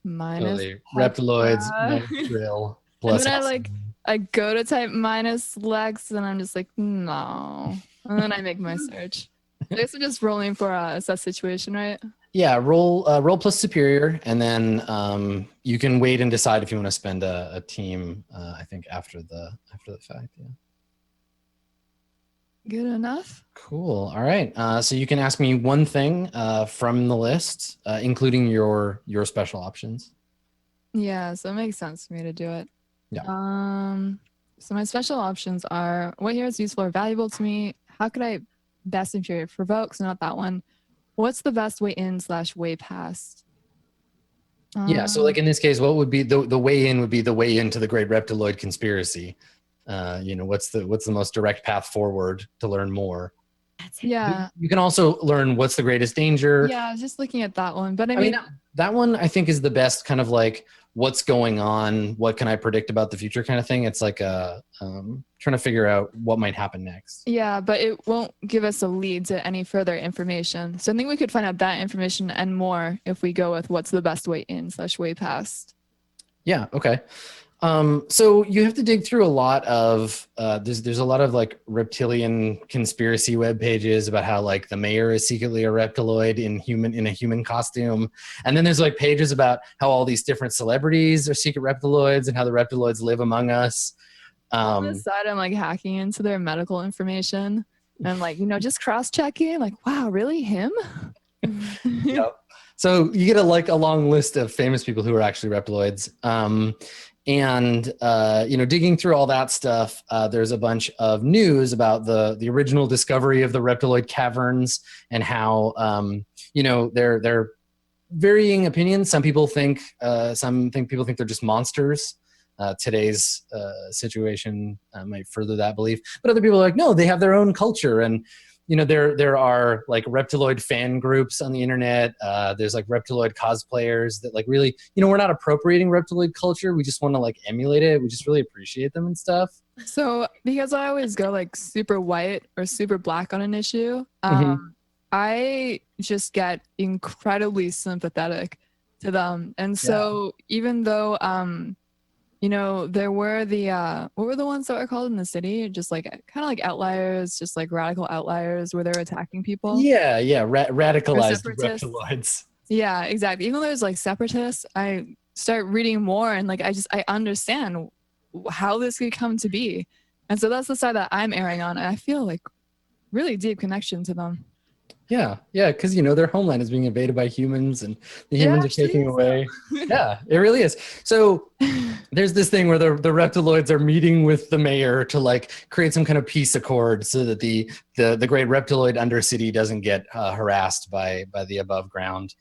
minus Totally. Reptiloids, Petra. minus drill, And plus then I go to type minus Lex and I'm just like, no. And then I make my search. I guess I'm just rolling for assess situation, right? yeah, roll plus superior, and then you can wait and decide if you want to spend a team. I think after the fact. Yeah. Good enough. Cool. All right. So you can ask me one thing from the list, including your special options. Yeah, so it makes sense for me to do it. Yeah. So my special options are what here is useful or valuable to me? How could I best infuriate provoke? So not that one. What's the best way in / way past? Yeah. So like in this case, what would be the way in would be the way into the Great Reptiloid Conspiracy. What's the most direct path forward to learn more? That's it. Yeah. You can also learn what's the greatest danger. Yeah, I was just looking at that one. But I I mean, mean that one I think is the best kind of like what's going on, what can I predict about the future kind of thing. It's like trying to figure out what might happen next. yeah, but it won't give us a lead to any further information. So I think we could find out that information and more if we go with what's the best way in / way past. Yeah. Okay. So you have to dig through a lot of there's a lot of like reptilian conspiracy web pages about how like the mayor is secretly a reptiloid in a human costume, and then there's like pages about how all these different celebrities are secret reptiloids and how the reptiloids live among us. On the side, I'm like hacking into their medical information and like, just cross-checking, like, wow, really him? Yep. So you get a long list of famous people who are actually reptiloids. Digging through all that stuff, there's a bunch of news about the original discovery of the reptiloid caverns and how they're varying opinions. Some people think people think they're just monsters. Today's situation might further that belief, but other people are like, no, they have their own culture, and there are like reptiloid fan groups on the internet. There's like reptiloid cosplayers that like really, we're not appropriating reptiloid culture. We just want to like emulate it. We just really appreciate them and stuff. So because I always go like super white or super black on an issue, I just get incredibly sympathetic to them. And so even though, there were what were the ones that were called in the city? Just like kind of like outliers, just like radical outliers where they're attacking people. Yeah. Radicalized separatists. reptiloids. Yeah, exactly. Even though there's like separatists, I start reading more and like I understand how this could come to be. And so that's the side that I'm airing on. And I feel like really deep connection to them. Yeah, because their homeland is being invaded by humans, and the humans are taking away. Yeah, it really is. So there's this thing where the reptiloids are meeting with the mayor to like create some kind of peace accord, so that the great reptiloid undercity doesn't get harassed by the above ground.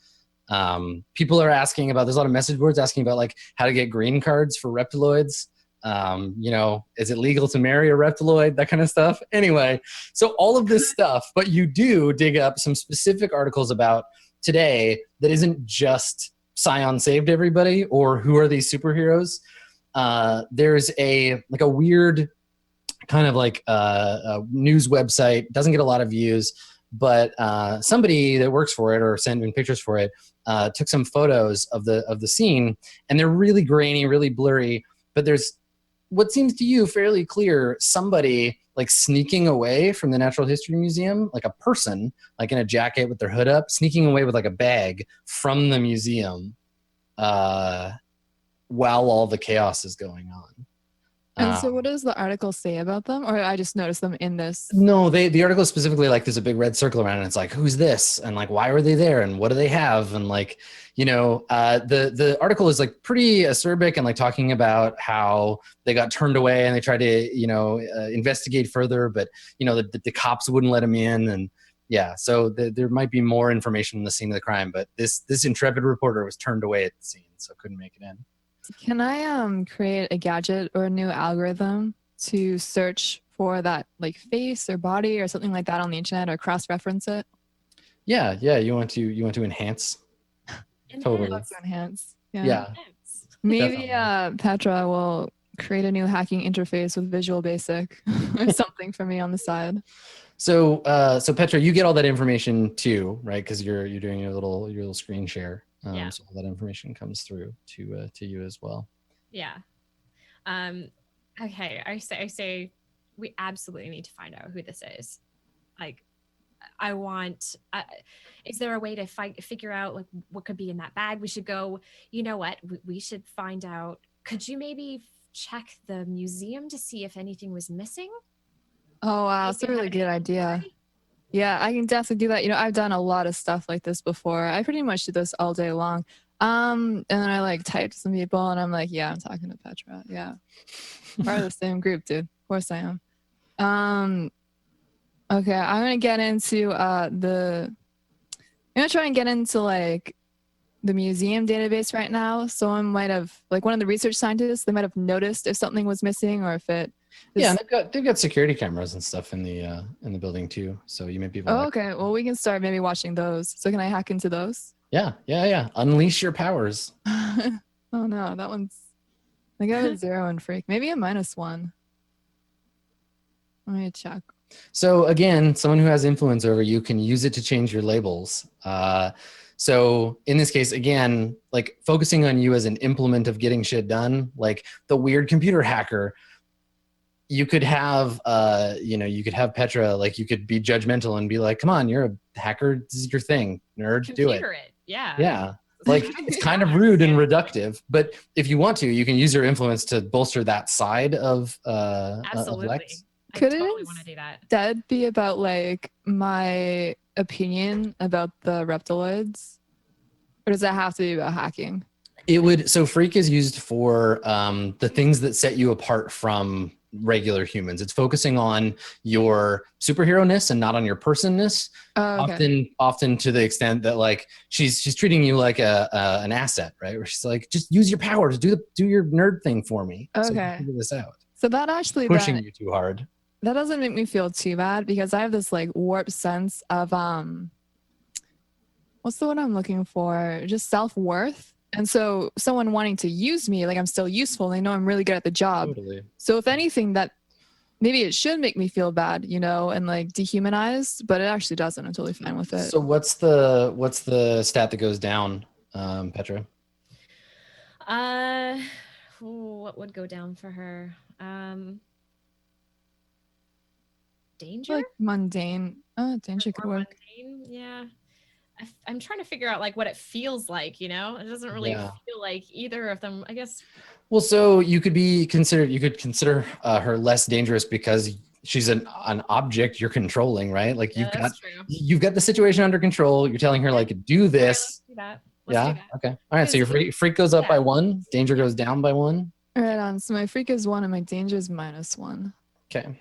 People are asking about. There's a lot of message boards asking about like how to get green cards for reptiloids. Is it legal to marry a reptiloid, that kind of stuff. Anyway, so all of this stuff, but you do dig up some specific articles about today that isn't just Scion saved everybody or who are these superheroes. There's a weird kind of like a news website, doesn't get a lot of views, but somebody that works for it or sent in pictures for it took some photos of the scene, and they're really grainy, really blurry, but there's what seems to you fairly clear, somebody like sneaking away from the Natural History Museum, like a person, like in a jacket with their hood up, sneaking away with like a bag from the museum while all the chaos is going And so what does the article say about them? Or I just noticed them in this? No, the article specifically, like, there's a big red circle around, and it's like, who's this, and like, why were they there, and what do they have, and like, the article is like pretty acerbic and like talking about how they got turned away and they tried to investigate further, but the cops wouldn't let them in, and yeah, so there might be more information on the scene of the crime, but this intrepid reporter was turned away at the scene, so couldn't make it in. Can I create a gadget or a new algorithm to search for that like face or body or something like that on the internet, or cross-reference it? Yeah, you want to enhance. Totally. Love to enhance. Yeah. Maybe Petra will create a new hacking interface with Visual Basic or something for me on the side. So Petra, you get all that information too, right? Because you're doing your little screen share. So all that information comes through to you as well. Yeah. Okay. I say we absolutely need to find out who this is. Like, I want. Is there a way to figure out like what could be in that bag? We should go. You know what? We should find out. Could you maybe check the museum to see if anything was missing? Oh wow, that's a really good idea. Yeah, I can definitely do that. I've done a lot of stuff like this before. I pretty much do this all day long. And then I like type to some people and I'm like, yeah, I'm talking to Petra. Yeah. Part of the same group, dude. Of course I am. Okay, I'm gonna get into I'm gonna try and get into like the museum database right now. Someone might have, like one of the research scientists, they might have noticed if something was missing or if it Yeah, and they've got security cameras and stuff in the building too. So you may be able to okay. Well, we can start maybe watching those. So can I hack into those? Yeah. Unleash your powers. Oh no, that one's I got a 0 and freak. Maybe a -1. Let me check. So again, someone who has influence over you can use it to change your labels. So in this case, again, like focusing on you as an implement of getting shit done, like the weird computer hacker, you could have, Petra, like you could be judgmental and be like, come on, you're a hacker. This is your thing, nerd, do it. Yeah. Yeah. Like it's kind of rude and reductive, but if you want to, you can use your influence to bolster that side of Absolutely. Of Lex. Could I totally want to do that. That'd be about like my opinion about the reptiloids, or does that have to be about hacking? It would. So freak is used for the things that set you apart from regular humans. It's focusing on your superhero-ness and not on your personness. Oh, okay. Often to the extent that like she's treating you like an asset, right? Where she's like, just use your powers, do your nerd thing for me. Okay. So we can figure this out. So that actually Pushing you too hard. That doesn't make me feel too bad because I have this like warped sense of what's the word I'm looking for? Just self-worth. And so someone wanting to use me, like I'm still useful. They know I'm really good at the job. Totally. So if anything, that maybe it should make me feel bad, and like dehumanized, but it actually doesn't. I'm totally fine with it. So what's the stat that goes down, Petra? What would go down for her? Danger? Like mundane. Danger could work. Mundane? Yeah. I'm trying to figure out like what it feels like, it doesn't really feel like either of them, I guess. Well, so you could consider her less dangerous because she's an object you're controlling, right? Like you've got the situation under control. You're telling her like, do this. Okay, let's do that. Let's do that. Okay. All right. So your freak goes up by 1. Danger goes down by 1. Right on. So my freak is 1 and my danger is -1. Okay.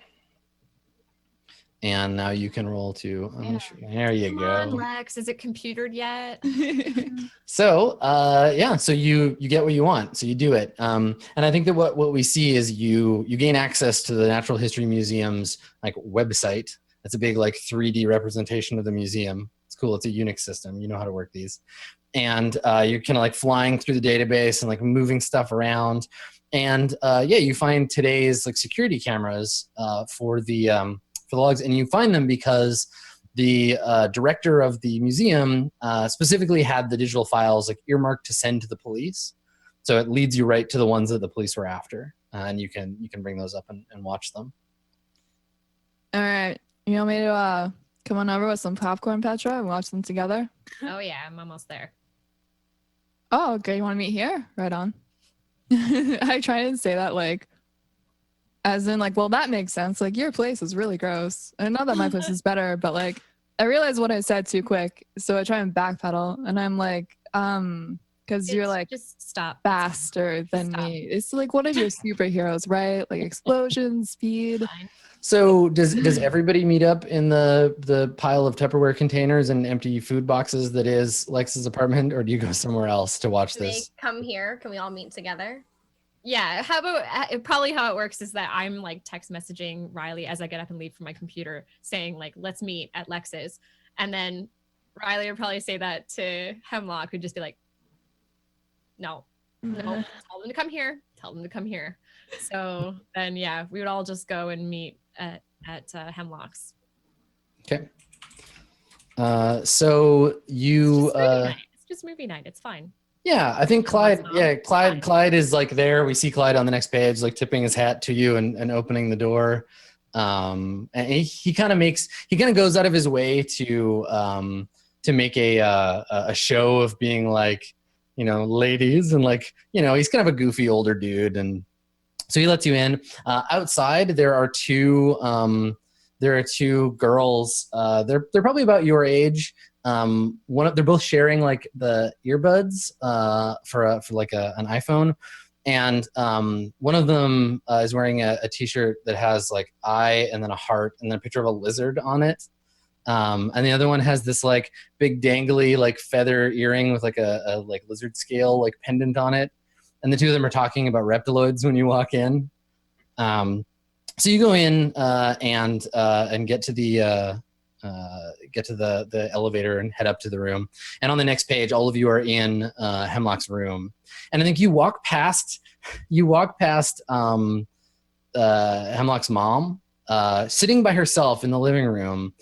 And now you can roll to. There you Come go. on, Lex. Is it computered yet? So so you get what you want, so you do it. And I think that what we see is you gain access to the Natural History Museum's like website. That's a big like 3D representation of the museum. It's cool. It's a Unix system. You know how to work these. And you're kind of like flying through the database and like moving stuff around. And you find today's like security cameras for the logs, and you find them because the director of the museum specifically had the digital files like earmarked to send to the police. So it leads you right to the ones that the police were after, and you can bring those up and watch them. All right, you want me to come on over with some popcorn, Petra, and watch them together? Oh yeah, I'm almost there. Oh, okay. You want to meet here? Right on. I try and say that like as in like, well, that makes sense. Like your place is really gross. And not that my place is better, but like I realized what I said too quick. So I try and backpedal and I'm like, because you're like just stop. faster than Stop. me. It's like one of your superheroes, right? Like explosion, speed. Fine. So does everybody meet up in the pile of Tupperware containers and empty food boxes that is Lex's apartment, or do you go somewhere else to watch Can they this? come here? Can we all meet together? Yeah, how about probably how it works is that I'm like text messaging Riley as I get up and leave from my computer saying like, let's meet at Lex's. And then Riley would probably say that to Hemlock, who'd just be like, no, tell them to come here. Tell them to come here. So then, yeah, we would all just go and meet at Hemlock's. Okay. So you It's just movie night. It's fine. yeah, I think Clyde, Awesome. yeah, Clyde is like there. We see Clyde on the next page, like tipping his hat to you and opening the door. And he kind of goes out of his way to make a show of being like, you know, ladies, and like, you know, he's kind of a goofy older dude, and so he lets you in. Outside there are two girls. They're probably about your age. They're both sharing like the earbuds for like an iPhone, and one of them is wearing a t-shirt that has like eye and then a heart and then a picture of a lizard on it. And the other one has this like big dangly like feather earring with like a like lizard scale like pendant on it. And the two of them are talking about reptiloids when you walk in. So you go in and get to the elevator and head up to the room. And on the next page, all of you are in Hemlock's room. And I think you walk past Hemlock's mom sitting by herself in the living room.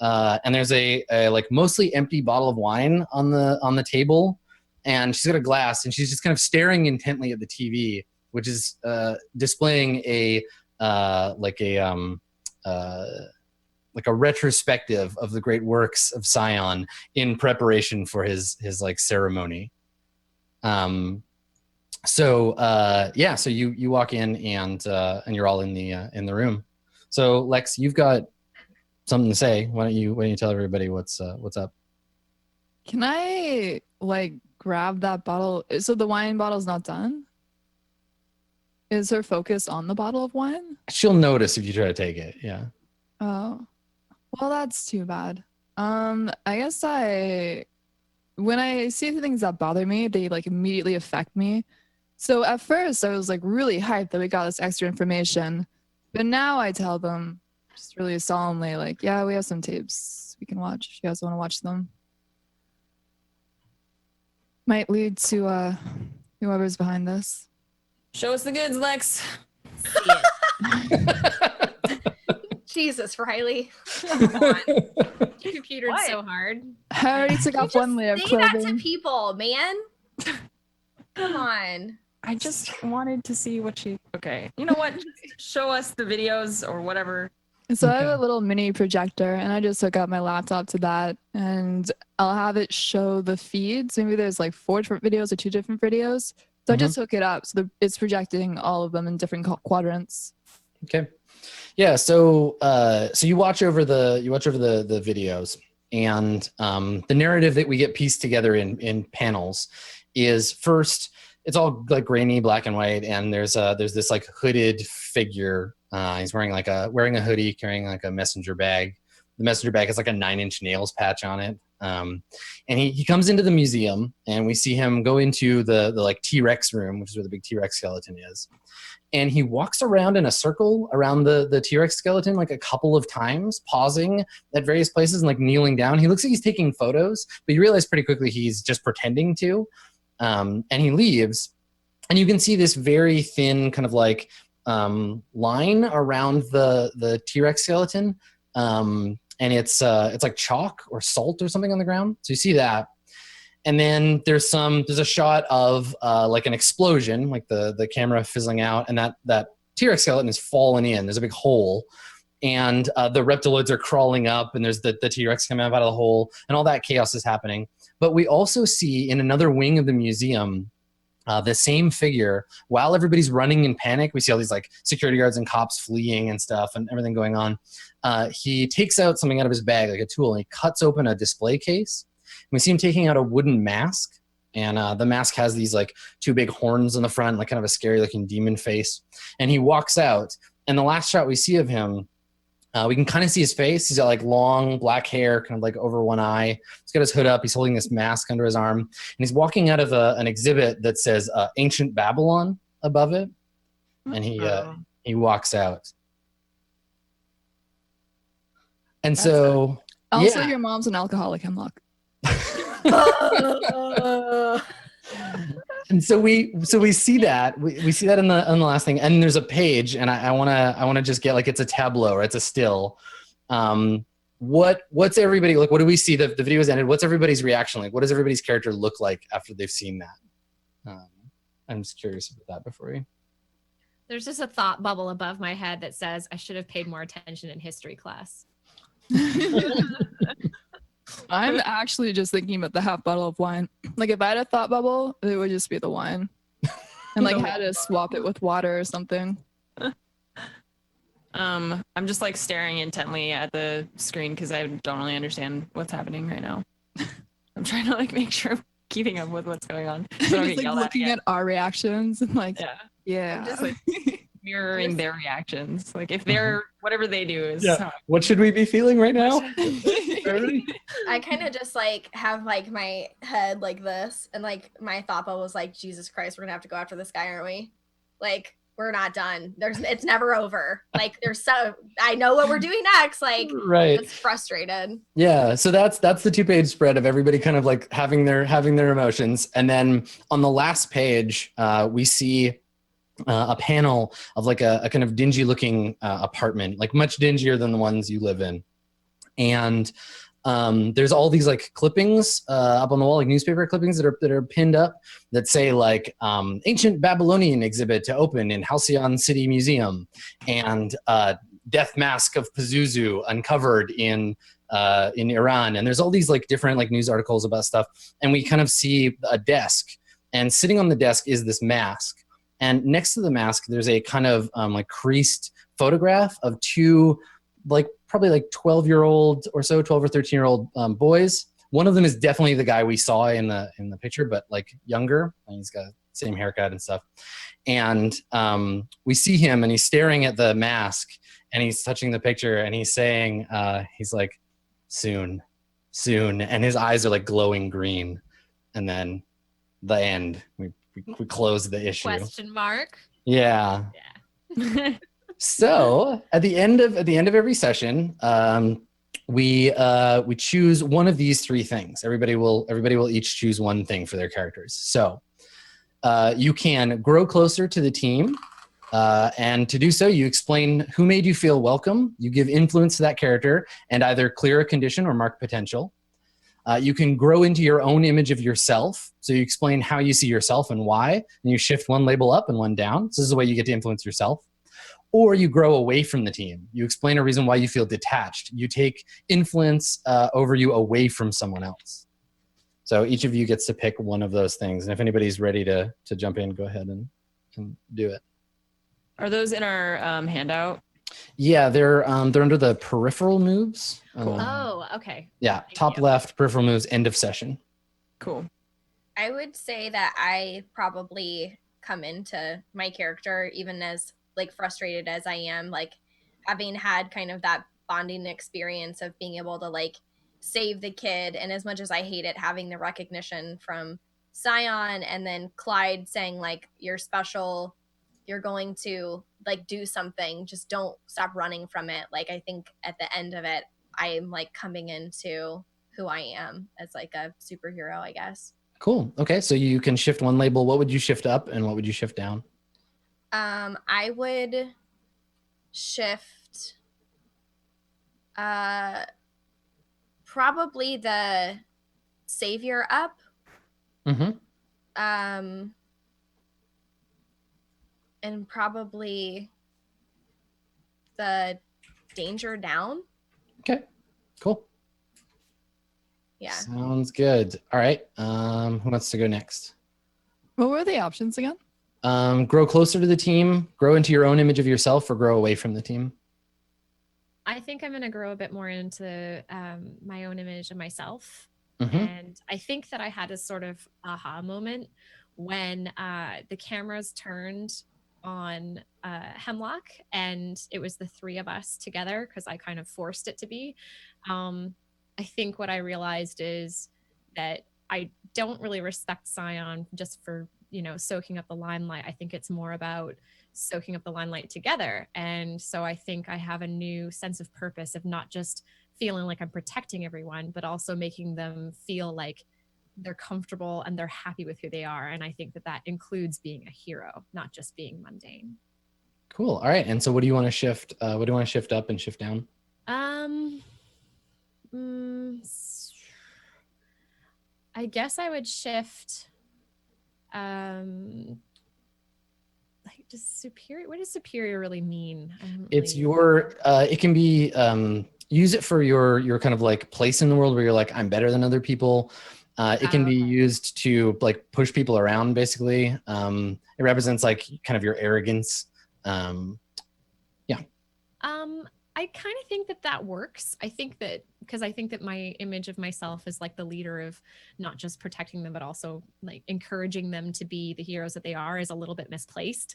And there's a like mostly empty bottle of wine on the table, and she's got a glass, and she's just kind of staring intently at the TV, which is displaying a retrospective of the great works of Scion in preparation for his like ceremony. So you walk in and you're all in the room. So Lex, you've got something to say. Why don't you tell everybody what's up? Can I like grab that bottle? So the wine bottle's not done? Is her focus on the bottle of wine? She'll notice if you try to take it. Yeah. Oh, well, that's too bad. I guess when I see the things that bother me, they like immediately affect me. So at first I was like really hyped that we got this extra information, but now I tell them just really solemnly, like, yeah, we have some tapes we can watch if you guys want to watch them. Might lead to whoever's behind this. Show us the goods, Lex. See it. Jesus, Riley. Your computer's What? so hard. I already took off one layer of Say that to clothing. people, man. Come on. I just wanted to see what she. Okay, you know what? Just show us the videos or whatever. So I have Okay. a little mini projector, and I just hook up my laptop to that, and I'll have it show the feeds. Maybe there's like 4 different videos or 2 different videos. So I just hook it up, so it's projecting all of them in different quadrants. Okay. Yeah. So you watch over the videos, and the narrative that we get pieced together in panels is first. It's all like grainy black and white, and there's this like hooded figure. He's wearing a hoodie, carrying like a messenger bag. The messenger bag has like a 9-inch nails patch on it. And he comes into the museum, and we see him go into the like T-Rex room, which is where the big T-Rex skeleton is. And he walks around in a circle around the T-Rex skeleton like a couple of times, pausing at various places and like kneeling down. He looks like he's taking photos, but you realize pretty quickly he's just pretending to. And he leaves, and you can see this very thin kind of like line around the T-Rex skeleton. And it's like chalk or salt or something on the ground. So you see that. And then there's a shot of like an explosion, like the camera fizzling out, and that T-Rex skeleton is falling in. There's a big hole, and the reptiloids are crawling up, and there's the T-Rex coming up out of the hole, and all that chaos is happening. But we also see in another wing of the museum the same figure, while everybody's running in panic, we see all these like security guards and cops fleeing and stuff and everything going on. He takes out something out of his bag, like a tool, and he cuts open a display case. And we see him taking out a wooden mask. And the mask has these like two big horns on the front, like kind of a scary looking demon face. And he walks out. And the last shot we see of him, we can kind of see his face. He's got like long black hair, kind of like over one eye. He's got his hood up. He's holding this mask under his arm. And he's walking out of an exhibit that says Ancient Babylon above it. And he walks out. And so... Also, yeah. your mom's an alcoholic, Hemlock. And so we see that we see that in the last thing, and there's a page, and I wanna just get like, it's a tableau or it's a still. What's everybody like? What do we see? The video has ended. What's everybody's reaction like? What does everybody's character look like after they've seen that? I'm just curious about that before we. There's just a thought bubble above my head that says I should have paid more attention in history class. I'm actually just thinking about the half bottle of wine. Like if I had a thought bubble, it would just be the wine. And like had to swap it with water or something. I'm just like staring intently at the screen because I don't really understand what's happening right now. I'm trying to like make sure I'm keeping up with what's going on. So I don't Just get like yelled looking at our reactions and like, yeah. I'm just like mirroring their reactions. Like if they're whatever they do is What should we be feeling right now? I kind of just like have like my head like this, and like my thought bubble was like, Jesus Christ, we're gonna have to go after this guy, aren't we? Like we're not done. It's never over. Like I know what we're doing next. Like right. It's frustrated. Yeah. So that's the 2-page spread of everybody kind of like having their emotions, and then on the last page, we see a panel of like a kind of dingy looking apartment, like much dingier than the ones you live in. And there's all these like clippings up on the wall, like newspaper clippings that are pinned up that say like Ancient Babylonian exhibit to open in Halcyon City Museum, and Death Mask of Pazuzu uncovered in Iran. And there's all these like different like news articles about stuff. And we kind of see a desk, and sitting on the desk is this mask. And next to the mask, there's a kind of like creased photograph of two, like probably like 12-year-old or so, 12 or 13-year-old boys. One of them is definitely the guy we saw in the picture, but like younger. And he's got the same haircut and stuff. And we see him, and he's staring at the mask, and he's touching the picture, and he's saying, he's like, soon, and his eyes are like glowing green. And then the end. We close the issue. Question mark. Yeah. Yeah. So at the end of every session, we choose one of these three things. Everybody will each choose one thing for their characters. So you can grow closer to the team, and to do so, you explain who made you feel welcome. You give influence to that character and either clear a condition or mark potential. You can grow into your own image of yourself. So you explain how you see yourself and why, and you shift one label up and one down. So this is the way you get to influence yourself. Or you grow away from the team. You explain a reason why you feel detached. You take influence over you away from someone else. So each of you gets to pick one of those things. And if anybody's ready to jump in, go ahead and do it. Are those in our handout? Yeah, they're under the peripheral moves. Cool. Oh, okay. Yeah, Thank top you. left, peripheral moves, end of session. Cool. I would say that I probably come into my character even as like frustrated as I am, like having had kind of that bonding experience of being able to like save the kid. And as much as I hate it, having the recognition from Scion and then Clyde saying like, you're special, you're going to like do something, just don't stop running from it. Like, I think at the end of it, I'm like coming into who I am as like a superhero, I guess. Cool. Okay, so you can shift one label. What would you shift up and what would you shift down? I would shift probably the savior up. Mm-hmm. And probably the danger down. Okay, cool. Yeah. Sounds good. All right. Who wants to go next? What were the options again? Grow closer to the team, grow into your own image of yourself, or grow away from the team. I think I'm going to grow a bit more into my own image of myself. Mm-hmm. And I think that I had a sort of aha moment when the cameras turned on Hemlock, and it was the three of us together because I kind of forced it to be. I think what I realized is that I don't really respect Scion just for, soaking up the limelight. I think it's more about soaking up the limelight together. And so I think I have a new sense of purpose of not just feeling like I'm protecting everyone, but also making them feel like they're comfortable and they're happy with who they are. And I think that includes being a hero, not just being mundane. Cool. All right. And so what do you want to shift? What do you want to shift up and shift down? I guess I would shift like just superior. What does superior really mean? It's your it can be use it for your kind of like place in the world where you're like, I'm better than other people. It can be used to like push people around, basically. It represents like kind of your arrogance. I kind of think that works. I think that because I think that my image of myself as like the leader of not just protecting them, but also like encouraging them to be the heroes that they are is a little bit misplaced.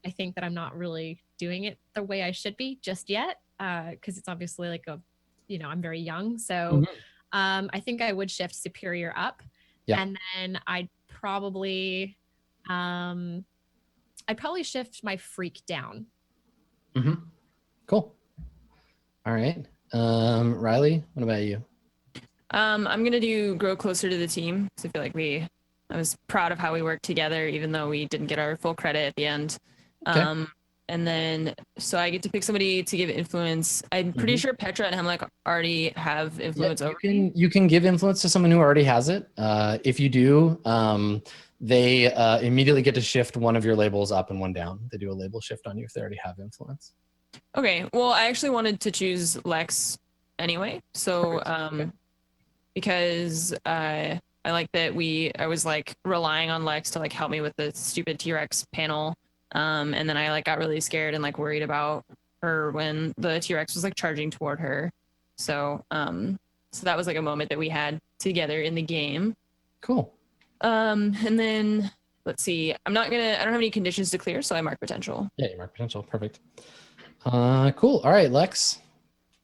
I think that I'm not really doing it the way I should be just yet. Because it's obviously like I'm very young. So I think I would shift superior up. Yeah. And then I'd probably shift my freak down. Mm-hmm. Cool. All right. Riley, what about you? I'm gonna do grow closer to the team. So I feel like I was proud of how we worked together, even though we didn't get our full credit at the end. Okay. And then so I get to pick somebody to give influence. I'm pretty sure Petra and Hemlock already have influence over me. You can give influence to someone who already has it. If you do, they immediately get to shift one of your labels up and one down. They do a label shift on you if they already have influence. Okay, well, I actually wanted to choose Lex anyway. So, because I like that I was like relying on Lex to like help me with the stupid T-Rex panel. And then I like got really scared and like worried about her when the T-Rex was like charging toward her. So, so that was like a moment that we had together in the game. Cool. And then let's see, I don't have any conditions to clear, so I mark potential. Yeah, you mark potential. Perfect. Cool. All right, Lex.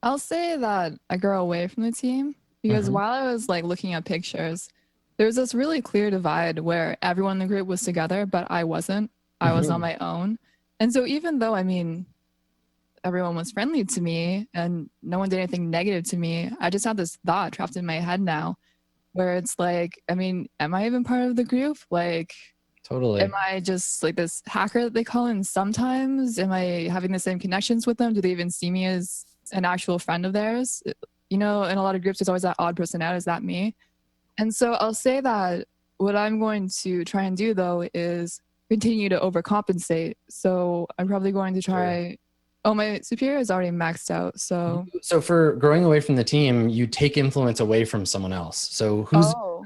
I'll say that I grow away from the team because while I was like looking at pictures, there was this really clear divide where everyone in the group was together, but I wasn't. I was on my own. And so even though, everyone was friendly to me and no one did anything negative to me, I just had this thought trapped in my head now where it's like, am I even part of the group? Like, totally. Am I just like this hacker that they call in sometimes? Am I having the same connections with them? Do they even see me as an actual friend of theirs? In a lot of groups, there's always that odd person out. Is that me? And so I'll say that what I'm going to try and do, though, is continue to overcompensate. So I'm probably going to try... Oh, my superior is already maxed out. So for growing away from the team, you take influence away from someone else. So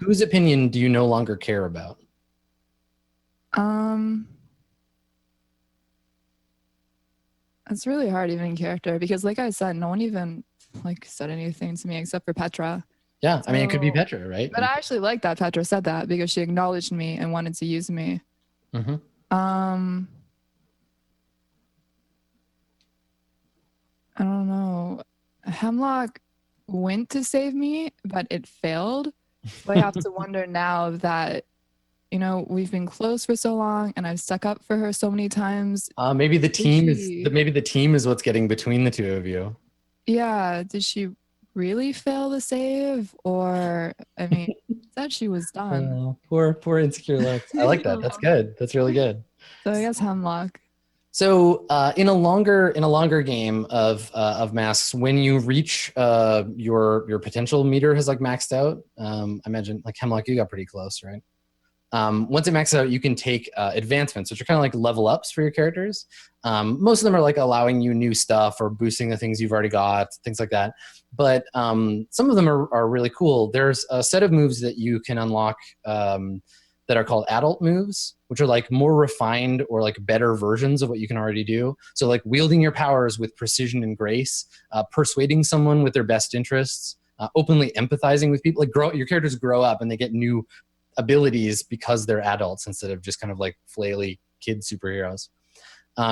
whose opinion do you no longer care about? It's really hard even in character because like I said, no one even like said anything to me except for Petra. Yeah, it could be Petra, right? But I actually like that Petra said that because she acknowledged me and wanted to use me. I don't know. Hemlock went to save me, but it failed. So I have to wonder now that we've been close for so long and I've stuck up for her so many times. Maybe the team is what's getting between the two of you. Yeah. Did she really fail the save? Or said she was done. Poor insecure Lex. I like that. That's good. That's really good. So I guess Hemlock. So in a longer game of masks, when you reach your potential meter has like maxed out. I imagine like Hemlock, you got pretty close, right? Once it maxes out, you can take advancements, which are kind of like level ups for your characters. Most of them are like allowing you new stuff or boosting the things you've already got, things like that. But some of them are really cool. There's a set of moves that you can unlock that are called adult moves, which are like more refined or like better versions of what you can already do. So like wielding your powers with precision and grace, persuading someone with their best interests, openly empathizing with people. Like your characters grow up and they get new abilities because they're adults instead of just kind of like flaily kid superheroes.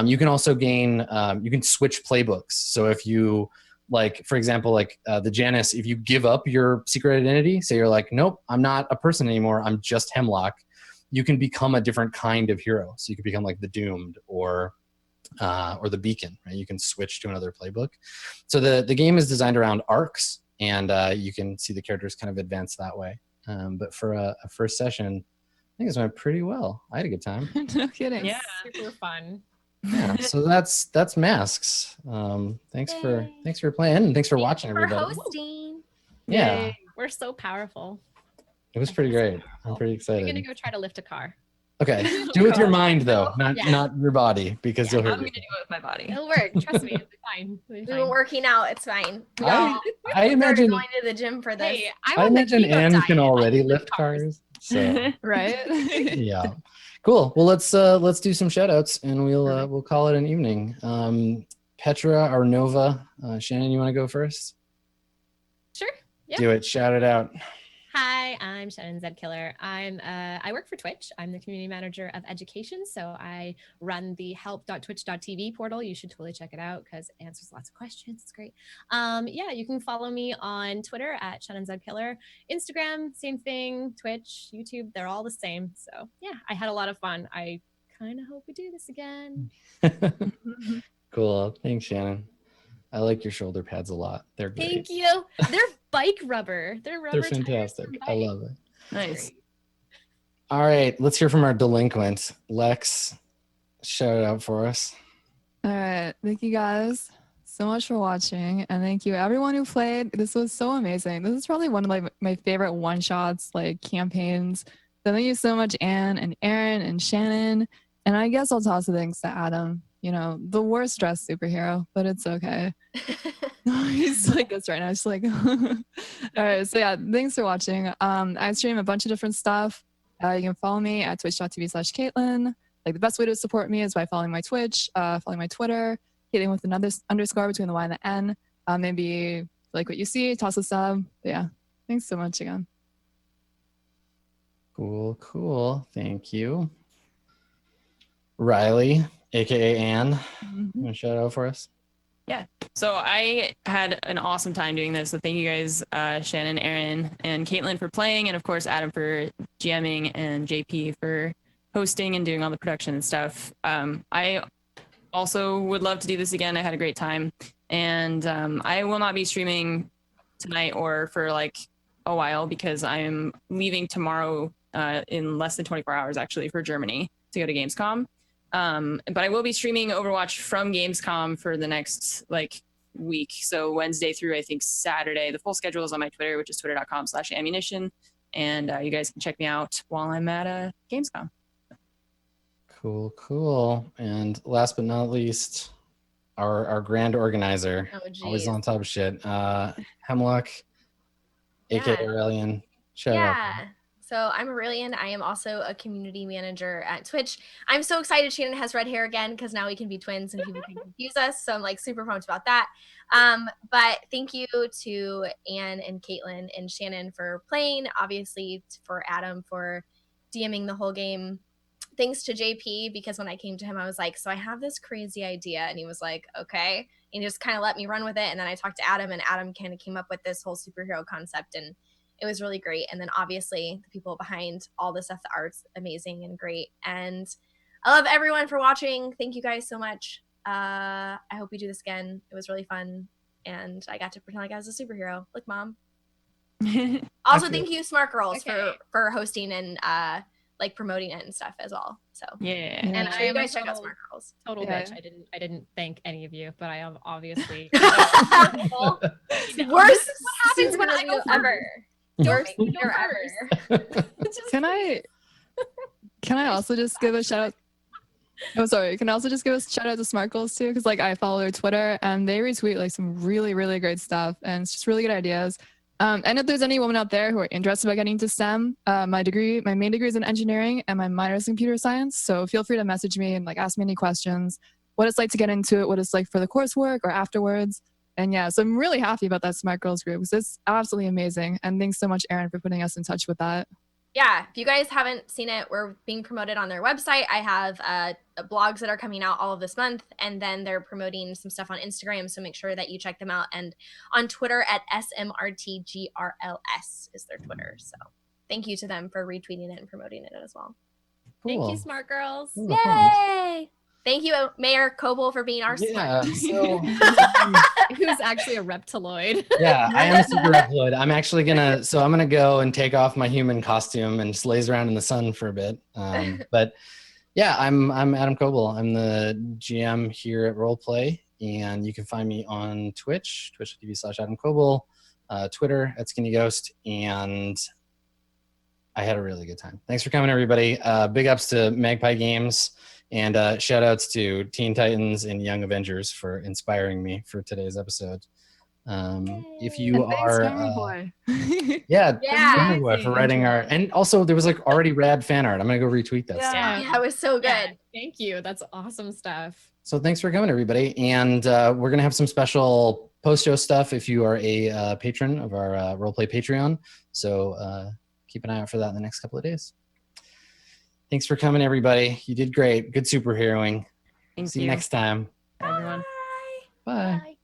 You can also gain, you can switch playbooks. So if you, like, for example, like the Janus, if you give up your secret identity, say you're like, nope, I'm not a person anymore, I'm just Hemlock, you can become a different kind of hero. So you can become like the Doomed or the Beacon, right? You can switch to another playbook. So the game is designed around arcs, and you can see the characters kind of advance that way. But for a first session, I think this went pretty well. I had a good time. No kidding. Yeah. Super fun. Yeah, so that's Masks. Thanks for playing, and thanks for watching, For everybody. hosting. Yeah, Yay. We're so powerful. it was pretty great. I'm pretty We're gonna excited. go try to lift a car. Okay, do it with your mind though, not Yeah. your body, because Yeah, you'll I'm hurt gonna do it with my body. It'll work. Trust me. It'll be fine. It'll be We fine. were working out. It's fine. We I- all I imagine going to the gym for this. Hey, I'm I on the imagine keto Anne diet. can I already can lift cars. So Right? yeah, cool. Well, let's do some shout outs, and we'll call it an evening. Petra or Nova, Shannon, you want to go first? Sure. Yeah. Do it. Shout it out. Hi, I'm ShannonZKiller. I work for Twitch. I'm the community manager of education. So I run the help.twitch.tv portal. You should totally check it out because it answers lots of questions. It's great. Yeah, you can follow me on Twitter at ShannonZKiller. Instagram, same thing. Twitch, YouTube, they're all the same. So yeah, I had a lot of fun. I kind of hope we do this again. Cool. Thanks, Shannon. I like your shoulder pads a lot. They're great. Thank you. They're bike rubber. They're rubber. They're tires fantastic. for I bike. love it. Nice. All right, let's hear from our delinquent. Lex, shout it out for us. All right. Thank you guys so much for watching. And thank you everyone who played. This was so amazing. This is probably one of like my favorite one-shots, like campaigns. So thank you so much, Anne and Aaron and Shannon. And I guess I'll toss the thanks to Adam. You know, the worst dressed superhero, but it's okay. He's like this right now. It's like, all right. So yeah, thanks for watching. I stream a bunch of different stuff. You can follow me at twitch.tv/kaitlyn. Like the best way to support me is by following my Twitch, following my Twitter, Kaitlyn with another underscore between the Y and the N. Maybe like what you see, toss a sub. But yeah, thanks so much again. Cool. Thank you. Riley, aka Anne, you want to shout out for us? So I had an awesome time doing this. So thank you guys, Shannon, Aaron, and Kaitlyn for playing, and of course Adam for GMing and JP for hosting and doing all the production and stuff. I also would love to do this again. I had a great time, and I will not be streaming tonight or for like a while because I'm leaving tomorrow in less than 24 hours actually for Germany to go to Gamescom. But I will be streaming Overwatch from Gamescom for the next like week. So Wednesday through I think Saturday. The full schedule is on my Twitter, which is twitter.com/Annemunition. And you guys can check me out while I'm at Gamescom. Cool. And last but not least, our grand organizer, Oh, geez. always on top of shit. Hemlock, aka Yeah. Aureylian. Shout out. So I'm Aureylian. I am also a community manager at Twitch. I'm so excited Shannon has red hair again because now we can be twins and people can confuse us. So I'm like super pumped about that. But thank you to Anne and Kaitlyn and Shannon for playing. Obviously for Adam for DMing the whole game. Thanks to JP because when I came to him, I was like, so I have this crazy idea. And he was like, okay. And he just kind of let me run with it. And then I talked to Adam and Adam kind of came up with this whole superhero concept and it was really great. And then obviously the people behind all the stuff, the art's amazing and great. And I love everyone for watching. Thank you guys so much. I hope we do this again. It was really fun. And I got to pretend like I was a superhero. Like Mom. Also, thank you Smart Girls for hosting and like promoting it and stuff as well. So Yeah. and I make sure you am a guys check out total- Smart Girls. Total Yeah. bitch. I didn't thank any of you, but I am obviously Worst This is what happens when I go superhero ever. Don't Worst make me go superhero ever. Can I also just give a shout out? Oh, sorry. Can I also just give a shout out to Smart Girls too? Because like I follow their Twitter and they retweet like some really, really great stuff and it's just really good ideas. And if there's any women out there who are interested about getting into STEM, my main degree is in engineering and my minor is in computer science. So feel free to message me and like ask me any questions, what it's like to get into it, what it's like for the coursework or afterwards. And yeah, so I'm really happy about that Smart Girls group because it's absolutely amazing. And thanks so much, Erin, for putting us in touch with that. Yeah, if you guys haven't seen it, we're being promoted on their website. I have blogs that are coming out all of this month, and then they're promoting some stuff on Instagram, so make sure that you check them out. And on Twitter at SMRTGRLS is their Twitter. So thank you to them for retweeting it and promoting it as well. Thank Cool. you, Smart Girls. Cool, thanks. Yay! Thank you, Mayor Koebel, for being our Yeah, smart. so Who's actually a reptiloid. yeah, I am a super reptiloid. I'm actually gonna go and take off my human costume and just laze around in the sun for a bit. But yeah, I'm Adam Koebel. I'm the GM here at RollPlay, and you can find me on twitch.tv/Adam Koebel, Twitter at Skinny Ghost, and I had a really good time. Thanks for coming, everybody. Big ups to Magpie Games. And shout outs to Teen Titans and Young Avengers for inspiring me for today's episode. If you And thanks, are, Hammer Boy. yeah, Yeah. Boy for writing our, and also there was like already rad fan art. I'm gonna go retweet that stuff. Yeah, it was so good. Yeah, thank you. That's awesome stuff. So thanks for coming, everybody. And we're gonna have some special post-show stuff if you are a patron of our RollPlay Patreon. So keep an eye out for that in the next couple of days. Thanks for coming, everybody. You did great. Good superheroing. Thank See you next time. everyone. Bye. Bye.